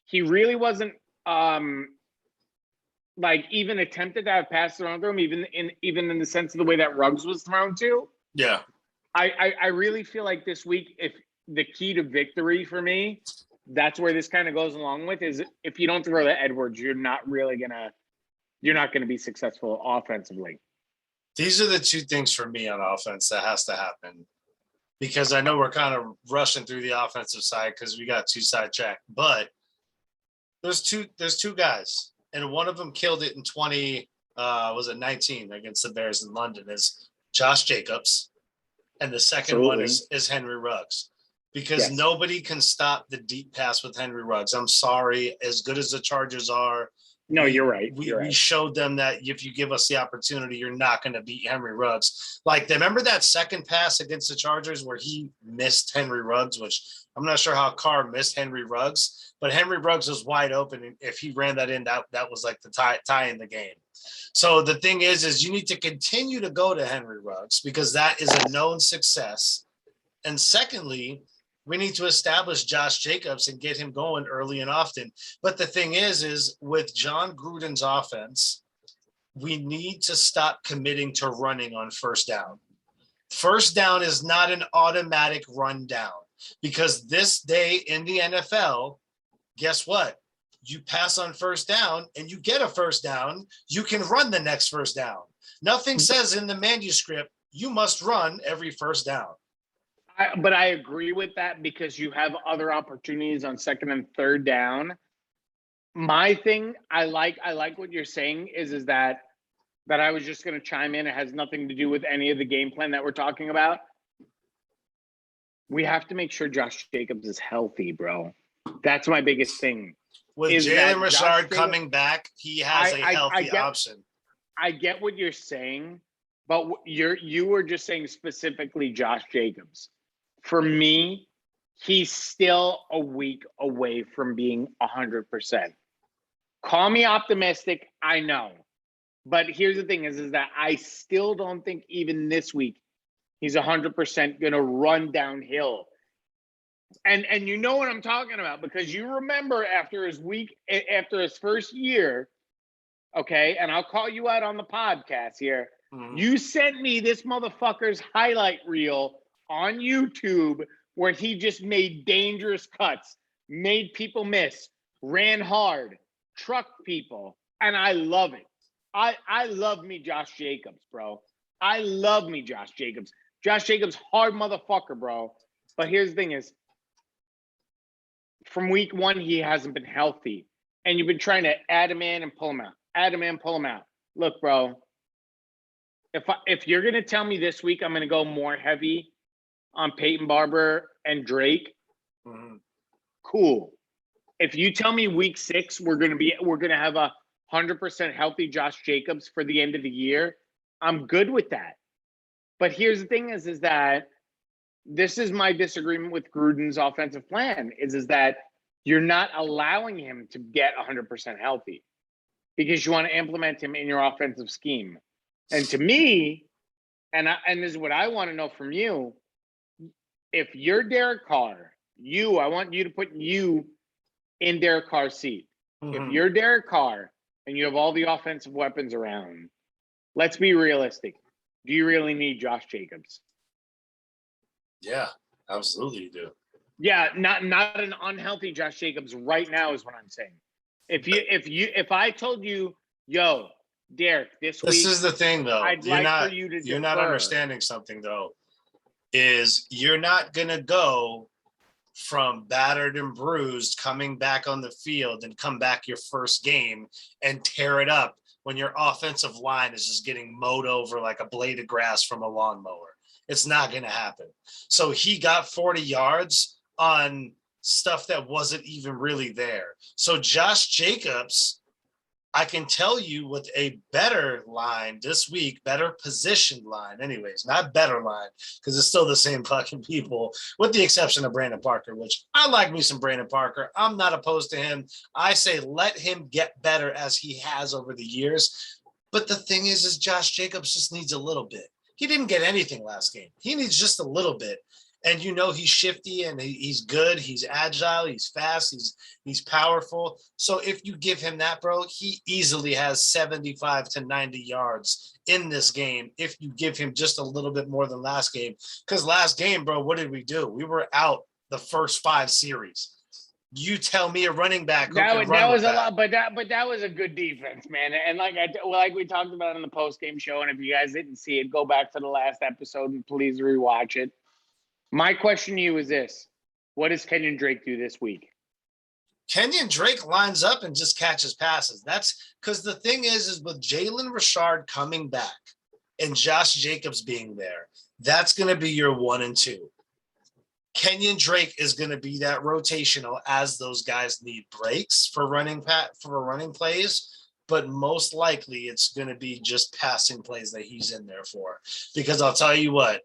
He really wasn't even attempted to have passes thrown to him, even in the sense of the way that Ruggs was thrown to. Yeah. I really feel like this week, if the key to victory for me, that's where this kind of goes along with, is if you don't throw to Edwards, you're not gonna be successful offensively. These are the two things for me on offense that has to happen. Because I know we're kind of rushing through the offensive side because we got 2 sidetracked, but there's two guys, and one of them killed it in 19 against the Bears in London, is Josh Jacobs, and the second one is Henry Ruggs, because nobody can stop the deep pass with Henry Ruggs. I'm sorry, as good as the Chargers are. No, you're right. We showed them that if you give us the opportunity, you're not going to beat Henry Ruggs. Like, remember that second pass against the Chargers where he missed Henry Ruggs, which I'm not sure how Carr missed Henry Ruggs, but Henry Ruggs was wide open. And if he ran that in, that was like the tie in the game. So the thing is you need to continue to go to Henry Ruggs because that is a known success. And secondly, we need to establish Josh Jacobs and get him going early and often. But the thing is with John Gruden's offense, we need to stop committing to running on first down. First down is not an automatic run down, because this day in the NFL, guess what? You pass on first down and you get a first down, you can run the next first down. Nothing says in the manuscript you must run every first down. But I agree with that, because you have other opportunities on second and third down. My thing, I like what you're saying is that I was just going to chime in. It has nothing to do with any of the game plan that we're talking about. We have to make sure Josh Jacobs is healthy, bro. That's my biggest thing. With Jalen Richard coming back, he has a healthy option. I get what you're saying, but you were just saying specifically Josh Jacobs. For me, he's still a week away from being 100%. Call me optimistic, I know. But here's the thing is that I still don't think even this week he's 100% going to run downhill. And you know what I'm talking about, because you remember after his first year, okay, and I'll call you out on the podcast here. Mm-hmm. You sent me this motherfucker's highlight reel on YouTube where he just made dangerous cuts, made people miss, ran hard, trucked people, and I love it. I love me Josh Jacobs, bro. I love me Josh Jacobs. Josh Jacobs, hard motherfucker, bro. But here's the thing is, from week one, he hasn't been healthy. And you've been trying to add him in and pull him out. Add him in, pull him out. Look, bro, if you're going to tell me this week I'm going to go more heavy on Peyton Barber and Drake, cool. If you tell me week 6 we're going to have 100% healthy Josh Jacobs for the end of the year, I'm good with that. But here's the thing is that this is my disagreement with Gruden's offensive plan is that you're not allowing him to get 100% healthy because you want to implement him in your offensive scheme. And to me, and this is what I want to know from you, if you're Derek Carr, I want you to put you in Derek Carr's seat. Mm-hmm. If you're Derek Carr and you have all the offensive weapons around, let's be realistic. Do you really need Josh Jacobs? Yeah, absolutely you do. Yeah, not an unhealthy Josh Jacobs right now is what I'm saying. If I told you, yo, Derek, this week is the thing though. You're not understanding something though. Is you're not gonna go from battered and bruised coming back on the field and come back your first game and tear it up when your offensive line is just getting mowed over like a blade of grass from a lawnmower. It's not going to happen. So he got 40 yards on stuff that wasn't even really there. So Josh Jacobs, I can tell you with a better line this week, better positioned line anyways, not better line because it's still the same fucking people with the exception of Brandon Parker, which I like me some Brandon Parker. I'm not opposed to him. I say let him get better as he has over the years. But the thing is Josh Jacobs just needs a little bit. He didn't get anything last game. He needs just a little bit. And he's shifty and he's good. He's agile. He's fast. He's powerful. So if you give him that, bro, he easily has 75 to 90 yards in this game if you give him just a little bit more than last game. Because last game, bro, what did we do? We were out the first 5 series. You tell me a running back. That was a lot, but that was a good defense, man. And like we talked about in the post game show, and if you guys didn't see it, go back to the last episode and please rewatch it. My question to you is this: what does Kenyon Drake do this week? Kenyon Drake lines up and just catches passes. That's because the thing is with Jalen Richard coming back and Josh Jacobs being there, that's going to be your 1 and 2. Kenyon Drake is going to be that rotational as those guys need breaks for running plays, but most likely it's going to be just passing plays that he's in there for. Because I'll tell you what,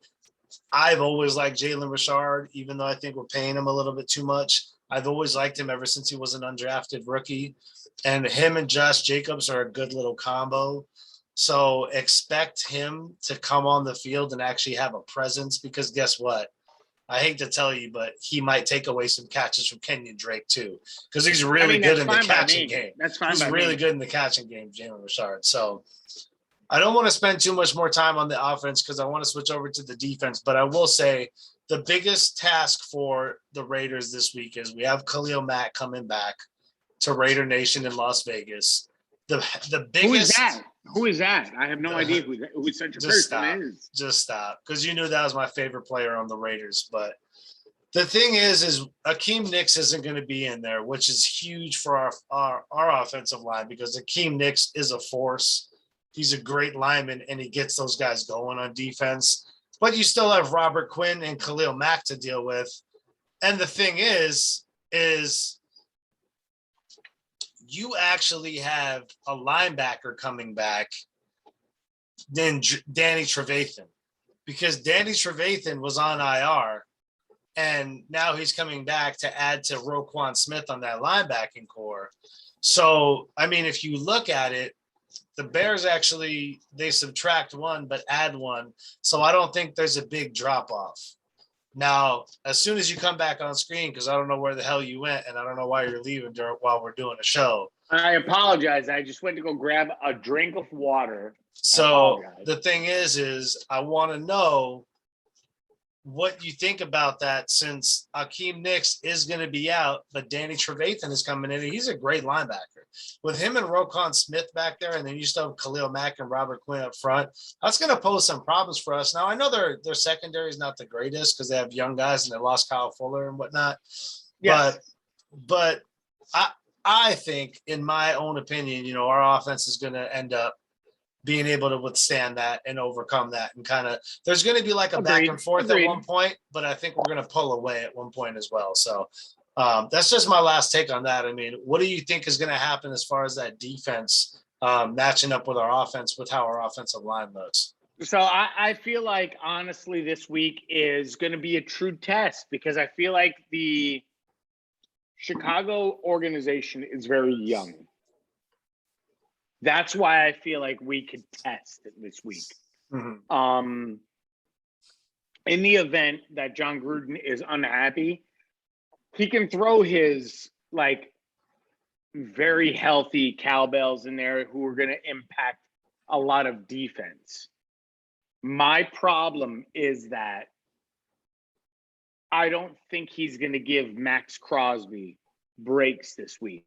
I've always liked Jalen Richard, even though I think we're paying him a little bit too much. I've always liked him ever since he was an undrafted rookie, and him and Josh Jacobs are a good little combo. So expect him to come on the field and actually have a presence because guess what? I hate to tell you, but he might take away some catches from Kenyon Drake too, because he's really good in the catching game. That's fine. He's really good in the catching game, Jalen Richard. So I don't want to spend too much more time on the offense because I want to switch over to the defense. But I will say the biggest task for the Raiders this week is we have Khalil Mack coming back to Raidernation in Las Vegas. The biggest. Who is that? I have no idea who such a person is. Just stop, because you knew that was my favorite player on the Raiders. But the thing is Akeem Nicks isn't going to be in there, which is huge for our offensive line because Akeem Nicks is a force. He's a great lineman, and he gets those guys going on defense. But you still have Robert Quinn and Khalil Mack to deal with. And the thing is you actually have a linebacker coming back than Danny Trevathan, because Danny Trevathan was on IR, and now he's coming back to add to Roquan Smith on that linebacking core. So, I mean, if you look at it, the Bears actually, they subtract one but add one. So I don't think there's a big drop off. Now, as soon as you come back on screen, because I don't know where the hell you went and I don't know why you're leaving while we're doing a show. I apologize. I just went to go grab a drink of water. So the thing is I want to know what you think about that, since Akeem Nicks is going to be out, but Danny Trevathan is coming in, and he's a great linebacker. With him and Roquan Smith back there, and then you still have Khalil Mack and Robert Quinn up front, that's going to pose some problems for us. Now, I know their secondary is not the greatest because they have young guys and they lost Kyle Fuller and whatnot. Yes. But I think, in my own opinion, our offense is going to end up being able to withstand that and overcome that, and kind of, there's going to be like a back and forth at one point, but I think we're going to pull away at one point as well. So that's just my last take on that. I mean, what do you think is going to happen as far as that defense matching up with our offense, with how our offensive line looks? So I feel like, honestly, this week is going to be a true test, because I feel like the Chicago organization is very young. That's why I feel like we could test it this week. Mm-hmm. In the event that John Gruden is unhappy, he can throw his very healthy cowbells in there who are going to impact a lot of defense. My problem is that I don't think he's going to give Max Crosby breaks this week.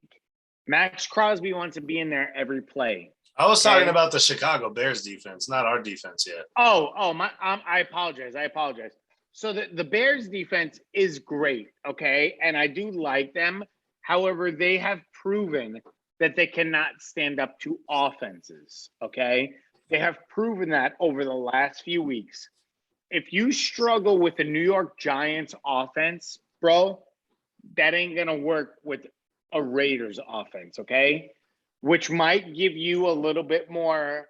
Max Crosby wants to be in there every play. I was talking about the Chicago Bears defense, not our defense yet. I apologize. So the Bears defense is great, okay? And I do like them. However, they have proven that they cannot stand up to offenses, okay? They have proven that over the last few weeks. If you struggle with the New York Giants offense, bro, that ain't going to work with a Raiders offense, okay? Which might give you a little bit more,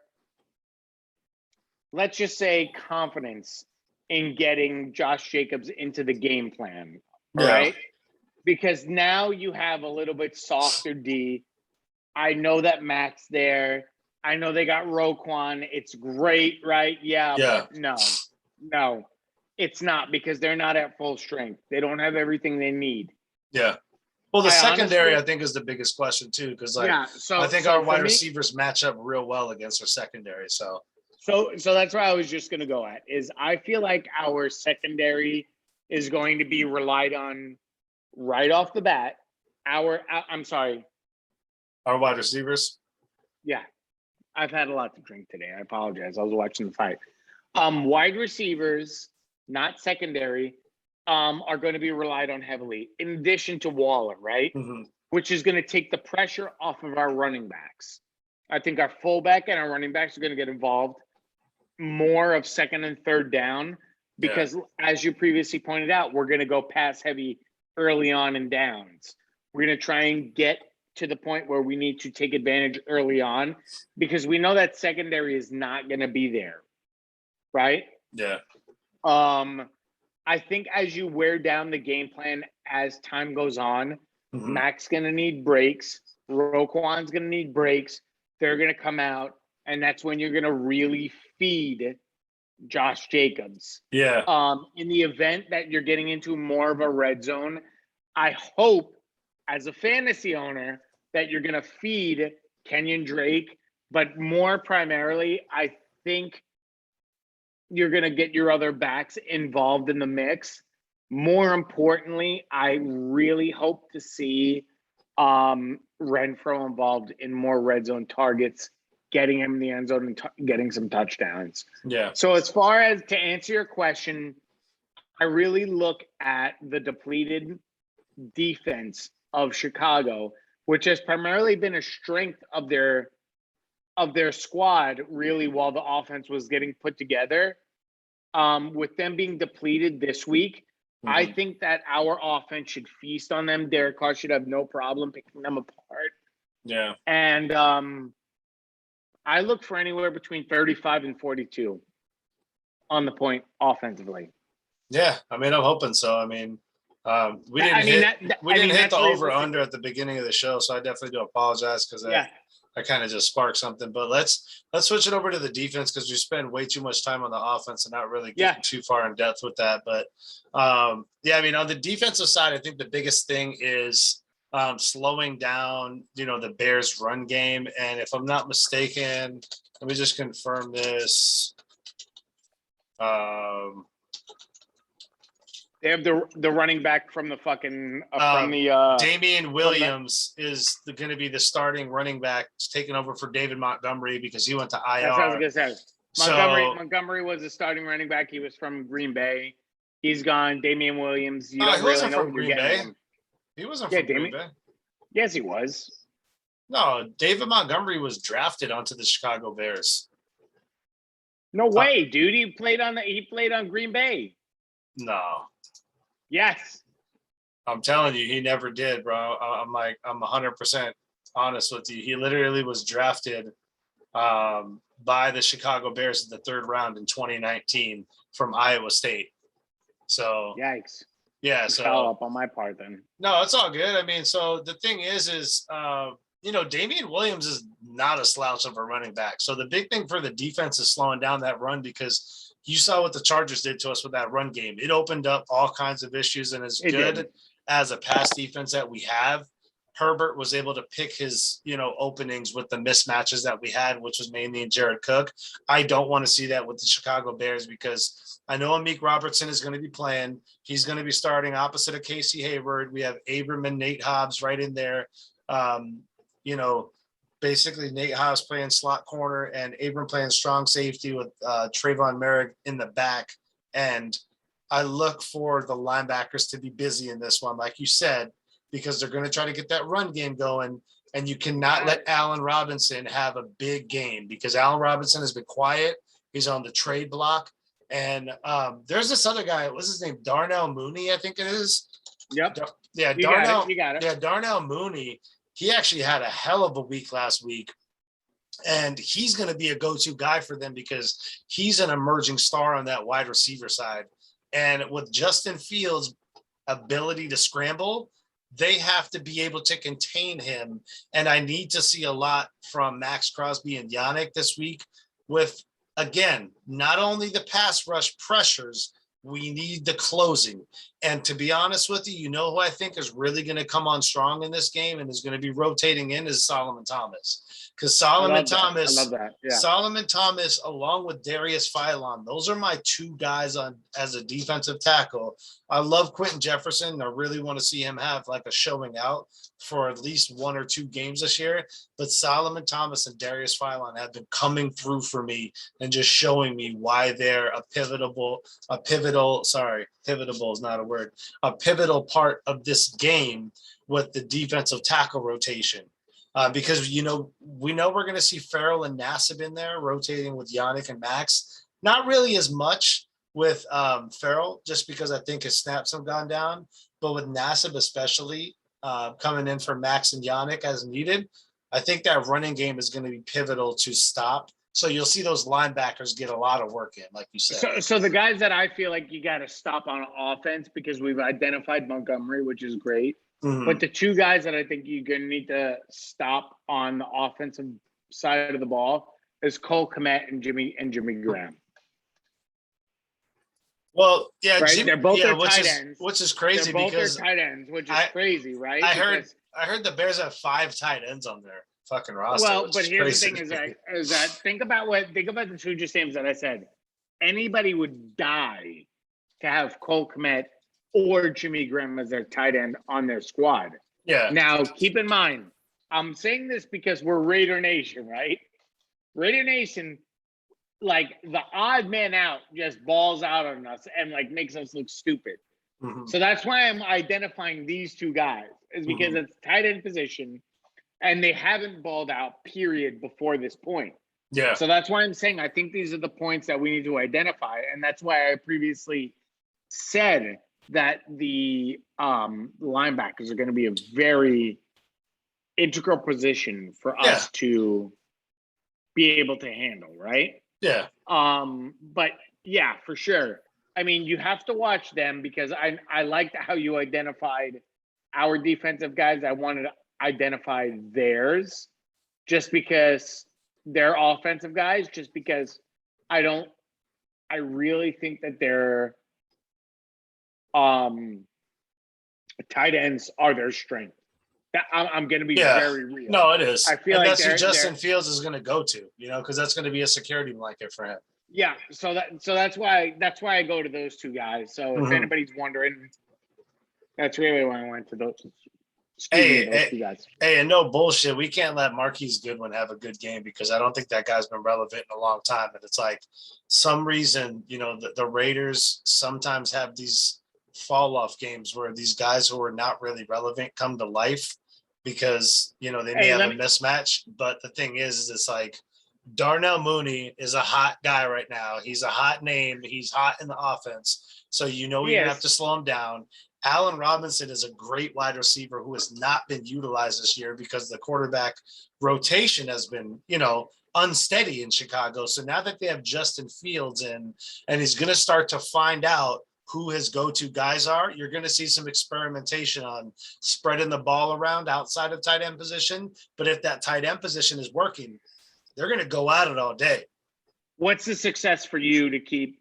let's just say, confidence in getting Josh Jacobs into the game plan, right? Because now you have a little bit softer D. I know that Matt's there. I know they got Roquan. It's great, right? Yeah. But no, it's not, because they're not at full strength. They don't have everything they need. Yeah. Well, the secondary, I think, is the biggest question too, because I think our wide receivers match up real well against our secondary. So that's where I was just going to go at, is I feel like our secondary is going to be relied on right off the bat. Our wide receivers. Yeah, I've had a lot to drink today. I apologize. I was watching the fight. Wide receivers, not secondary, are going to be relied on heavily, in addition to Waller, right? Mm-hmm. Which is going to take the pressure off of our running backs. I think our fullback and our running backs are going to get involved more of second and third down, because as you previously pointed out, we're going to go pass heavy early on in downs. We're going to try and get to the point where we need to take advantage early on, because we know that secondary is not going to be there, right? Yeah. I think as you wear down the game plan as time goes on, mm-hmm. Mac's going to need breaks. Roquan's going to need breaks. They're going to come out, and that's when you're going to really feed Josh Jacobs. Yeah. In the event that you're getting into more of a red zone, I hope as a fantasy owner that you're going to feed Kenyon Drake, but more primarily, I think you're going to get your other backs involved in the mix. More importantly, I really hope to see Renfro involved in more red zone targets, getting him in the end zone and getting some touchdowns. Yeah. So as far as to answer your question, I really look at the depleted defense of Chicago, which has primarily been a strength of their squad, really, while the offense was getting put together. With them being depleted this week, I think that our offense should feast on them. Derek Carr should have no problem picking them apart. Yeah. And I look for anywhere between 35 and 42 on the point offensively. Yeah, I mean, I'm hoping so. I mean, we didn't hit the over under at the beginning of the show, so I definitely do apologize because I kind of just sparked something. But let's switch it over to the defense because we spend way too much time on the offense and not really getting too far in depth with that. But I mean, on the defensive side, I think the biggest thing is slowing down, the Bears' run game. And if I'm not mistaken, let me just confirm this. They have the running back from the fucking from the Damian Williams is going to be the starting running back, taking over for David Montgomery because he went to IR. That's what I was gonna say. Montgomery was the starting running back. He was from Green Bay. He's gone. Damian Williams. He wasn't from Green Bay. He wasn't from Green Bay. Yes, he was. No, David Montgomery was drafted onto the Chicago Bears. No way, dude. He played on Green Bay. No. Yes. I'm telling you, he never did, bro. I'm 100% honest with you. He literally was drafted by the Chicago Bears in the 3rd round in 2019 from Iowa State. So yikes. Yeah. So follow up on my part then. No, it's all good. I mean, so the thing is Damian Williams is not a slouch of a running back. So the big thing for the defense is slowing down that run because you saw what the Chargers did to us with that run game. It opened up all kinds of issues, and as good as a pass defense that we have, Herbert was able to pick his, openings with the mismatches that we had, which was mainly in Jared Cook. I don't want to see that with the Chicago Bears because I know Amik Robertson is going to be playing. He's going to be starting opposite of Casey Hayward. We have Abram and Nate Hobbs right in there. Basically Nate Hobbs playing slot corner and Abram playing strong safety with Trayvon Merrick in the back. And I look for the linebackers to be busy in this one, like you said, because they're going to try to get that run game going. And you cannot let Allen Robinson have a big game because Allen Robinson has been quiet. He's on the trade block. And there's this other guy. What's his name? Darnell Mooney, I think it is. Yep. Darnell. You got it. Yeah, Darnell Mooney. He actually had a hell of a week last week. And he's going to be a go-to guy for them because he's an emerging star on that wide receiver side. And with Justin Fields' ability to scramble, they have to be able to contain him. And I need to see a lot from Max Crosby and Yannick this week with, again, not only the pass rush pressures, we need the closing. And to be honest with you, who I think is really going to come on strong in this game and is going to be rotating in is Solomon Thomas. Because Solomon Thomas, Solomon Thomas, along with Darius Philon, those are my 2 guys as a defensive tackle. I love Quentin Jefferson. I really want to see him have like a showing out for at least 1 or 2 games this year. But Solomon Thomas and Darius Philon have been coming through for me and just showing me why they're a pivotal is not a word, a pivotal part of this game with the defensive tackle rotation. Because, we know we're going to see Farrell and Nassib in there rotating with Yannick and Max. Not really as much with Farrell, just because I think his snaps have gone down. But with Nassib especially coming in for Max and Yannick as needed, I think that running game is going to be pivotal to stop. So you'll see those linebackers get a lot of work in, like you said. So the guys that I feel like you got to stop on offense because we've identified Montgomery, which is great. Mm-hmm. But the 2 guys that I think you're going to need to stop on the offensive side of the ball is Cole Kmet and Jimmy Graham. Well, yeah, right? They're both their which tight is ends. which is crazy They're both because their tight ends, which is crazy, right? I heard the Bears have 5 tight ends on their fucking roster. Well, which but is here's crazy the thing: is that think about the two just names that I said. Anybody would die to have Cole Kmet or Jimmy Graham as their tight end on their squad. Yeah. Now, keep in mind, I'm saying this because we're Raider Nation, right? Raider Nation, like the odd man out, just balls out on us and like makes us look stupid. Mm-hmm. So that's why I'm identifying these two guys, is because it's tight end position, and they haven't balled out, period, before this point. Yeah. So that's why I'm saying I think these are the points that we need to identify, and that's why I previously said that the linebackers are going to be a very integral position for us to be able to handle, right? Yeah. But yeah, for sure. I mean, you have to watch them because I liked how you identified our defensive guys. I wanted to identify theirs just because they're offensive guys, just because I really think that they're tight ends are their strength. I'm going to be very real. No, it is. I feel like that's who Justin Fields is going to go to, because that's going to be a security blanket for him. Yeah, so that's why I go to those two guys. So if anybody's wondering, that's really why I went to those. Those two guys. Hey, and no bullshit. We can't let Marquise Goodwin have a good game because I don't think that guy's been relevant in a long time. And it's like some reason, the Raiders sometimes have these fall off games where these guys who are not really relevant come to life because, they may have a mismatch. But the thing is it's like Darnell Mooney is a hot guy right now. He's a hot name. He's hot in the offense. So, you're going to have to slow him down. Allen Robinson is a great wide receiver who has not been utilized this year because the quarterback rotation has been, unsteady in Chicago. So now that they have Justin Fields in, and he's going to start to find out who his go-to guys are, you're going to see some experimentation on spreading the ball around outside of tight end position. But if that tight end position is working, they're going to go at it all day. What's the success for you to keep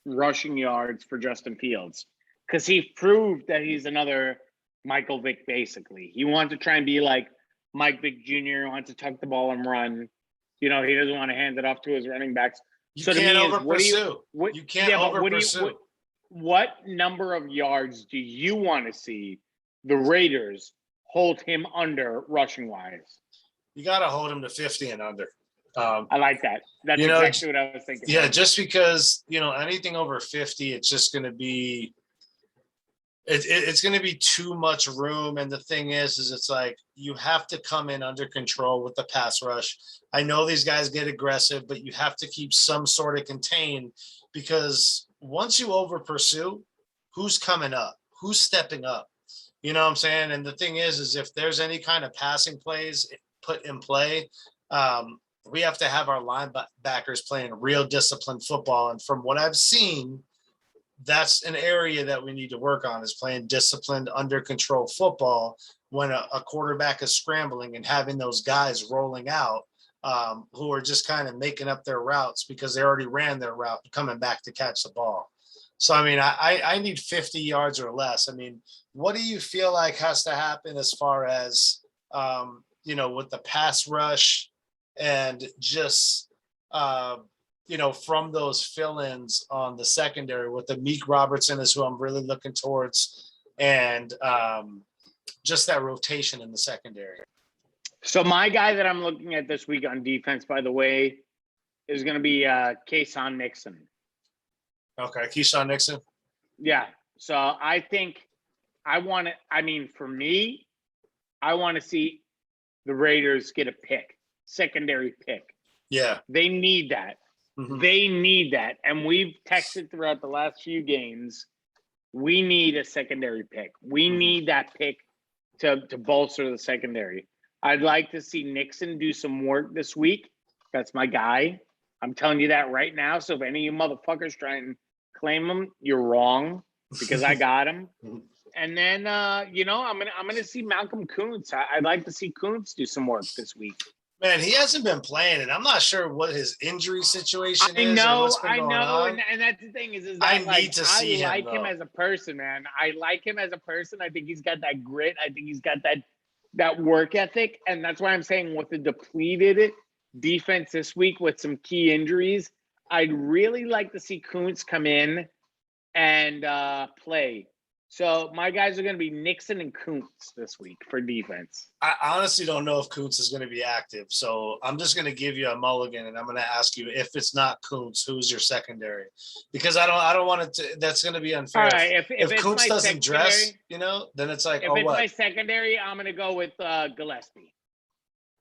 rushing yards for Justin Fields? Because he proved that he's another Michael Vick, basically. He wants to try and be like Mike Vick Jr., wants to tuck the ball and run. He doesn't want to hand it off to his running backs. You can't over-pursue. You can't over-pursue. What number of yards do you want to see the Raiders hold him under rushing-wise? You got to hold him to 50 and under. I like that. That's exactly what I was thinking. Yeah, just because, anything over 50, it's just going to be it's going to be too much room. And the thing is it's like you have to come in under control with the pass rush. I know these guys get aggressive, but you have to keep some sort of contain because once you over pursue, who's coming up? Who's stepping up? You know what I'm saying? And the thing is if there's any kind of passing plays put in play, we have to have our linebackers playing real disciplined football. And from what I've seen, that's an area that we need to work on, is playing disciplined, under control football when a quarterback is scrambling and having those guys rolling out who are just kind of making up their routes because they already ran their route coming back to catch the ball. So, I mean, I need 50 yards or less. I mean, what do you feel like has to happen as far as, with the pass rush and just, from those fill-ins on the secondary with the Meek Robertson is who I'm really looking towards, and just that rotation in the secondary. So my guy that I'm looking at this week on defense, by the way, is going to be Kayshawn Nixon. Okay, Keyshawn Nixon. Yeah. So I think for me, I want to see the Raiders get a secondary pick. Yeah. They need that. Mm-hmm. They need that. And we've texted throughout the last few games, we need a secondary pick. We need that pick to bolster the secondary. I'd like to see Nixon do some work this week. That's my guy. I'm telling you that right now. So if any of you motherfuckers try and claim him, you're wrong because I got him. And then, I'm gonna see Malcolm Kuntz. I'd like to see Kuntz do some work this week. Man, he hasn't been playing, and I'm not sure what his injury situation is or what's been going on. And that's the thing is that I need to see him. I like him as a person, man. I like him as a person. I think he's got that grit. I think he's got that work ethic, and that's why I'm saying with the depleted defense this week with some key injuries, I'd really like to see Kuntz come in and play. So my guys are going to be Nixon and Kuntz this week for defense. I honestly don't know if Kuntz is going to be active. So I'm just going to give you a mulligan, and I'm going to ask you, if it's not Kuntz, who's your secondary? Because I don't want it to. That's going to be unfair. All right, if Kuntz doesn't dress, then it's like, if it's my secondary, I'm going to go with Gillespie.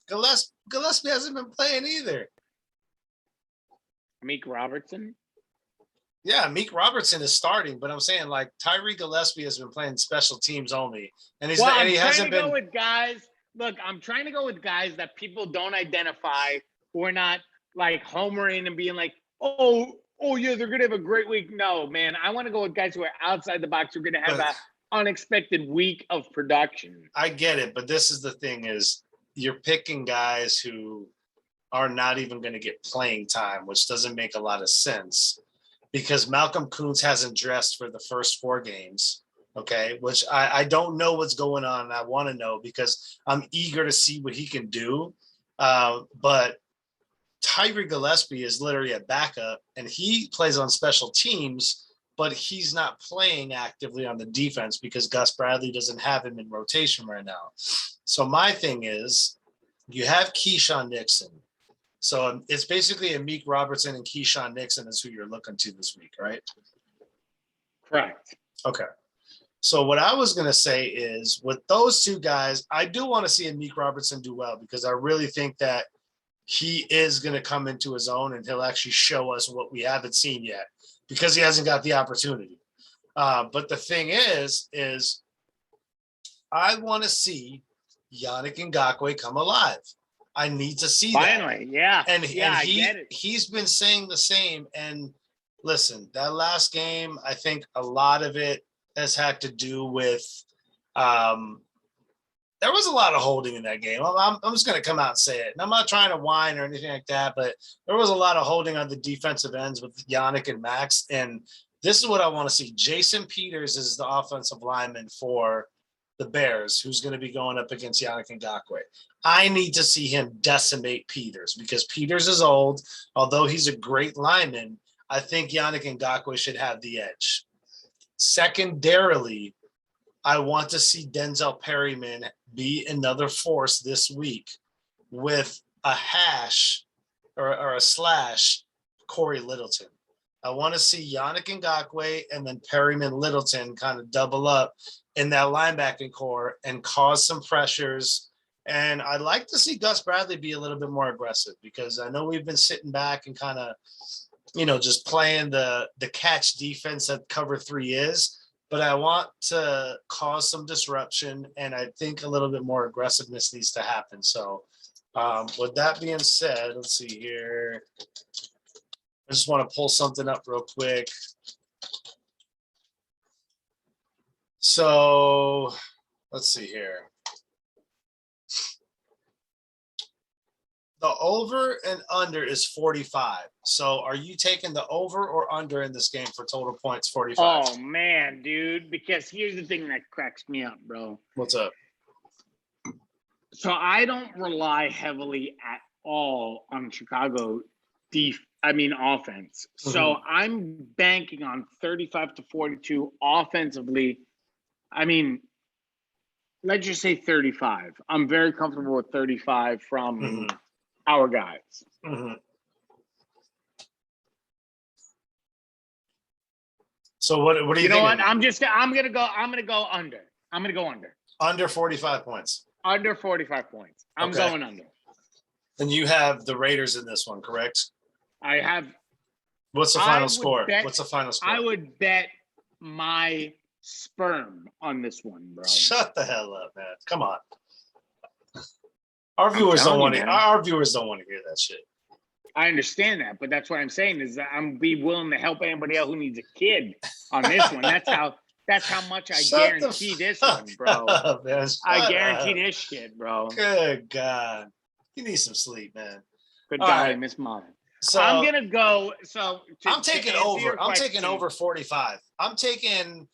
Gillespie hasn't been playing either. Meek Robertson. Yeah, Meek Robertson is starting, but I'm saying like Tyree Gillespie has been playing special teams only, and he hasn't been. Go with guys. Look, I'm trying to go with guys that people don't identify, who are not like homering and being like, oh yeah, they're gonna have a great week. No, man, I want to go with guys who are outside the box, who are gonna have an unexpected week of production. I get it, but this is the thing: is you're picking guys who are not even going to get playing time, which doesn't make a lot of sense. Because Malcolm Kuntz hasn't dressed for the first 4 games, okay, which I don't know what's going on. And I want to know because I'm eager to see what he can do. But Tyree Gillespie is literally a backup, and he plays on special teams, but he's not playing actively on the defense because Gus Bradley doesn't have him in rotation right now. So my thing is, you have Keyshawn Nixon. So it's basically a Meek Robertson and Keyshawn Nixon is who you're looking to this week, right? Correct. Okay. So what I was going to say is with those 2 guys, I do want to see a Meek Robertson do well because I really think that he is going to come into his own and he'll actually show us what we haven't seen yet because he hasn't got the opportunity. But the thing is I want to see Yannick Ngakoue come alive. I need to see finally, that. And I get it. He's been saying the same. And listen, that last game, I think a lot of it has had to do with there was a lot of holding in that game. I'm just going to come out and say it. And I'm not trying to whine or anything like that, but there was a lot of holding on the defensive ends with Yannick and Max. And this is what I want to see. Jason Peters is the offensive lineman for the Bears, who's going to be going up against Yannick Ngakoue. I need to see him decimate Peters because Peters is old. Although he's a great lineman, I think Yannick Ngakoue should have the edge. Secondarily, I want to see Denzel Perryman be another force this week with a hash or a slash Corey Littleton. I want to see Yannick Ngakoue and then Perryman Littleton kind of double up in that linebacking core and cause some pressures. And I'd like to see Gus Bradley be a little bit more aggressive because I know we've been sitting back and kind of, just playing the catch defense that cover 3 is. But I want to cause some disruption, and I think a little bit more aggressiveness needs to happen. So with that being said, let's see here. I just want to pull something up real quick. So let's see here. The over and under is 45. So are you taking the over or under in this game for total points 45? Oh, man, dude. Because here's the thing that cracks me up, bro. What's up? So I don't rely heavily at all on Chicago offense. So I'm banking on 35-42 offensively. Let's just say 35. I'm very comfortable with 35 from our guys. So what do you think? You know what? I'm gonna go under. I'm gonna go under. Under 45 points. Under 45 points. I'm going under. And you have the Raiders in this one, correct? I have. What's the final score? What's the final score? I would bet my sperm on this one, bro. Shut the hell up, man. Come on. Our viewers don't want to hear that shit. I understand that, but that's what I'm saying is that I'm be willing to help anybody else who needs a kid on this one. That's how much I guarantee this one, bro. I guarantee this shit, bro. Good God. He needs some sleep, man. Good guy, Miss Mom. So I'm gonna go. I'm taking over. I'm taking over 45. I'm taking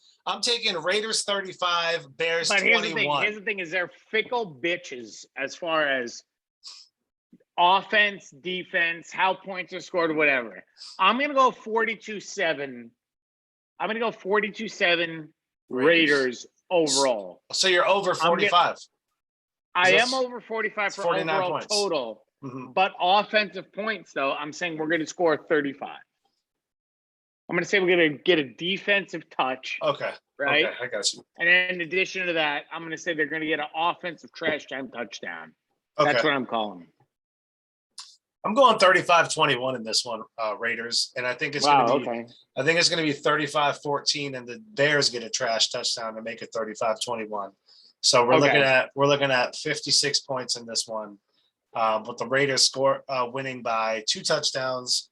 Raiders 35, Bears 21. Here's the thing: is they're fickle bitches as far as offense, defense, how points are scored, whatever. I'm gonna go 42-7. I'm gonna go 42-7 Raiders overall. So you're over 45. I am over 45 for overall points. total. Mm-hmm. But offensive points, though, I'm saying we're going to score 35. I'm going to say we're going to get a defensive touch. Okay. Right? Okay, I got you. And then in addition to that, I'm going to say they're going to get an offensive trash time touchdown. Okay. That's what I'm calling. I'm going 35-21 in this one, Raiders. And I think it's going to be I think it's going to be 35-14, and the Bears get a trash touchdown to make it 35-21. So we're looking at 56 points in this one. But the Raiders score winning by 2 touchdowns,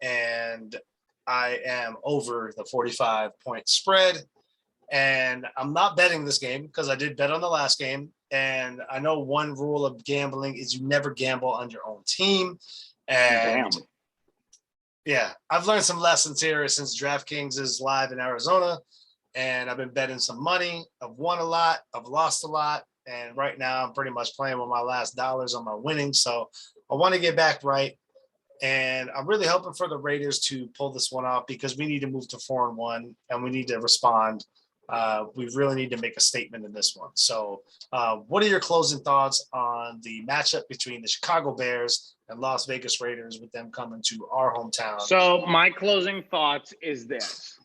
and I am over the 45-point spread. And I'm not betting this game because I did bet on the last game. And I know one rule of gambling is you never gamble on your own team. And yeah, I've learned some lessons here since DraftKings is live in Arizona, and I've been betting some money. I've won a lot. I've lost a lot. And right now I'm pretty much playing with my last dollars on my winnings. So I want to get back right. And I'm really hoping for the Raiders to pull this one off because we need to move to 4-1 and we need to respond. We really need to make a statement in this one. So what are your closing thoughts on the matchup between the Chicago Bears and Las Vegas Raiders with them coming to our hometown? So my closing thoughts is this.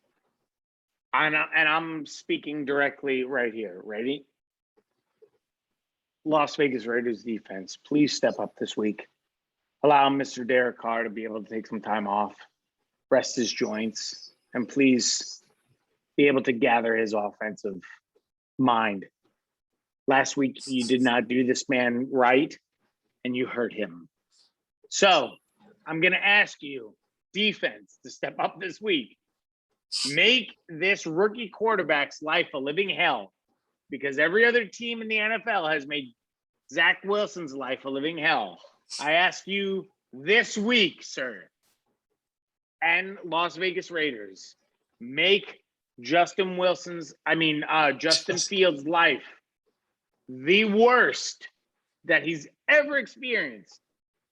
And I'm speaking directly right here. Ready? Las Vegas Raiders defense, please step up this week. Allow Mr. Derek Carr to be able to take some time off, rest his joints, and please be able to gather his offensive mind. Last week, you did not do this man right, and you hurt him. So I'm going to ask you, defense, to step up this week. Make this rookie quarterback's life a living hell. Because every other team in the NFL has made Zach Wilson's life a living hell. I ask you this week, sir, and Las Vegas Raiders, make Justin Fields' life the worst that he's ever experienced,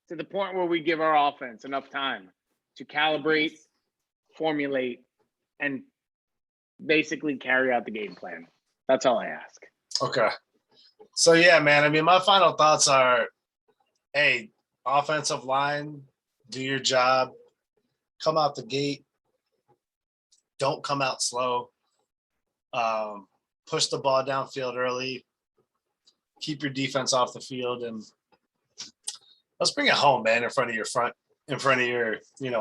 to the point where we give our offense enough time to calibrate, formulate, and basically carry out the game plan. That's all I ask. Okay. So, yeah, man, I mean, my final thoughts are, hey, offensive line, do your job. Come out the gate. Don't come out slow. Push the ball downfield early. Keep your defense off the field, and let's bring it home, man, in front of your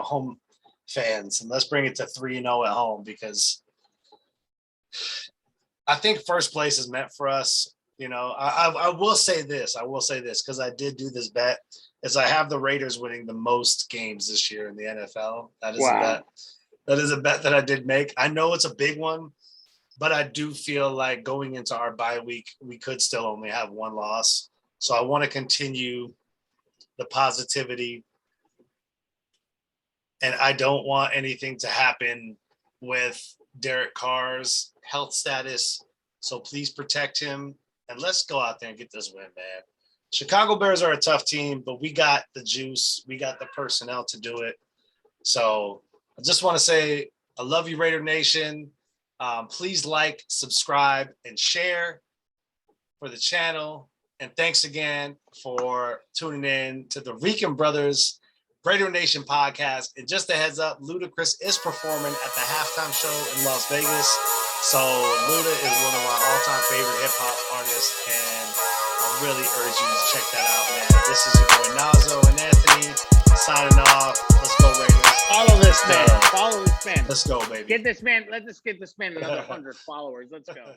home fans, and let's bring it to 3-0 at home, because I think first place is meant for us. You know, I will say this because I did do this bet, is I have the Raiders winning the most games this year in the NFL. That is a bet. That is a bet that I did make. I know it's a big one, but I do feel like going into our bye week, we could still only have one loss. So I want to continue the positivity, and I don't want anything to happen with Derek Carr's health status. So please protect him, and let's go out there and get this win, man. Chicago Bears are a tough team, but we got the juice. We got the personnel to do it. So I just want to say, I love you, Raider Nation. Please like, subscribe, and share for the channel. And thanks again for tuning in to the Rican Brothers Raidernation podcast. And just a heads up, Ludacris is performing at the halftime show in Las Vegas. So Luda is one of my all-time favorite hip-hop artists, and I really urge you to check that out, man. This is your boy Nazo and Anthony signing off. Let's go, Raiders. Follow this man. Follow this man. Let's go, baby. Let's get this man another 100 followers. Let's go.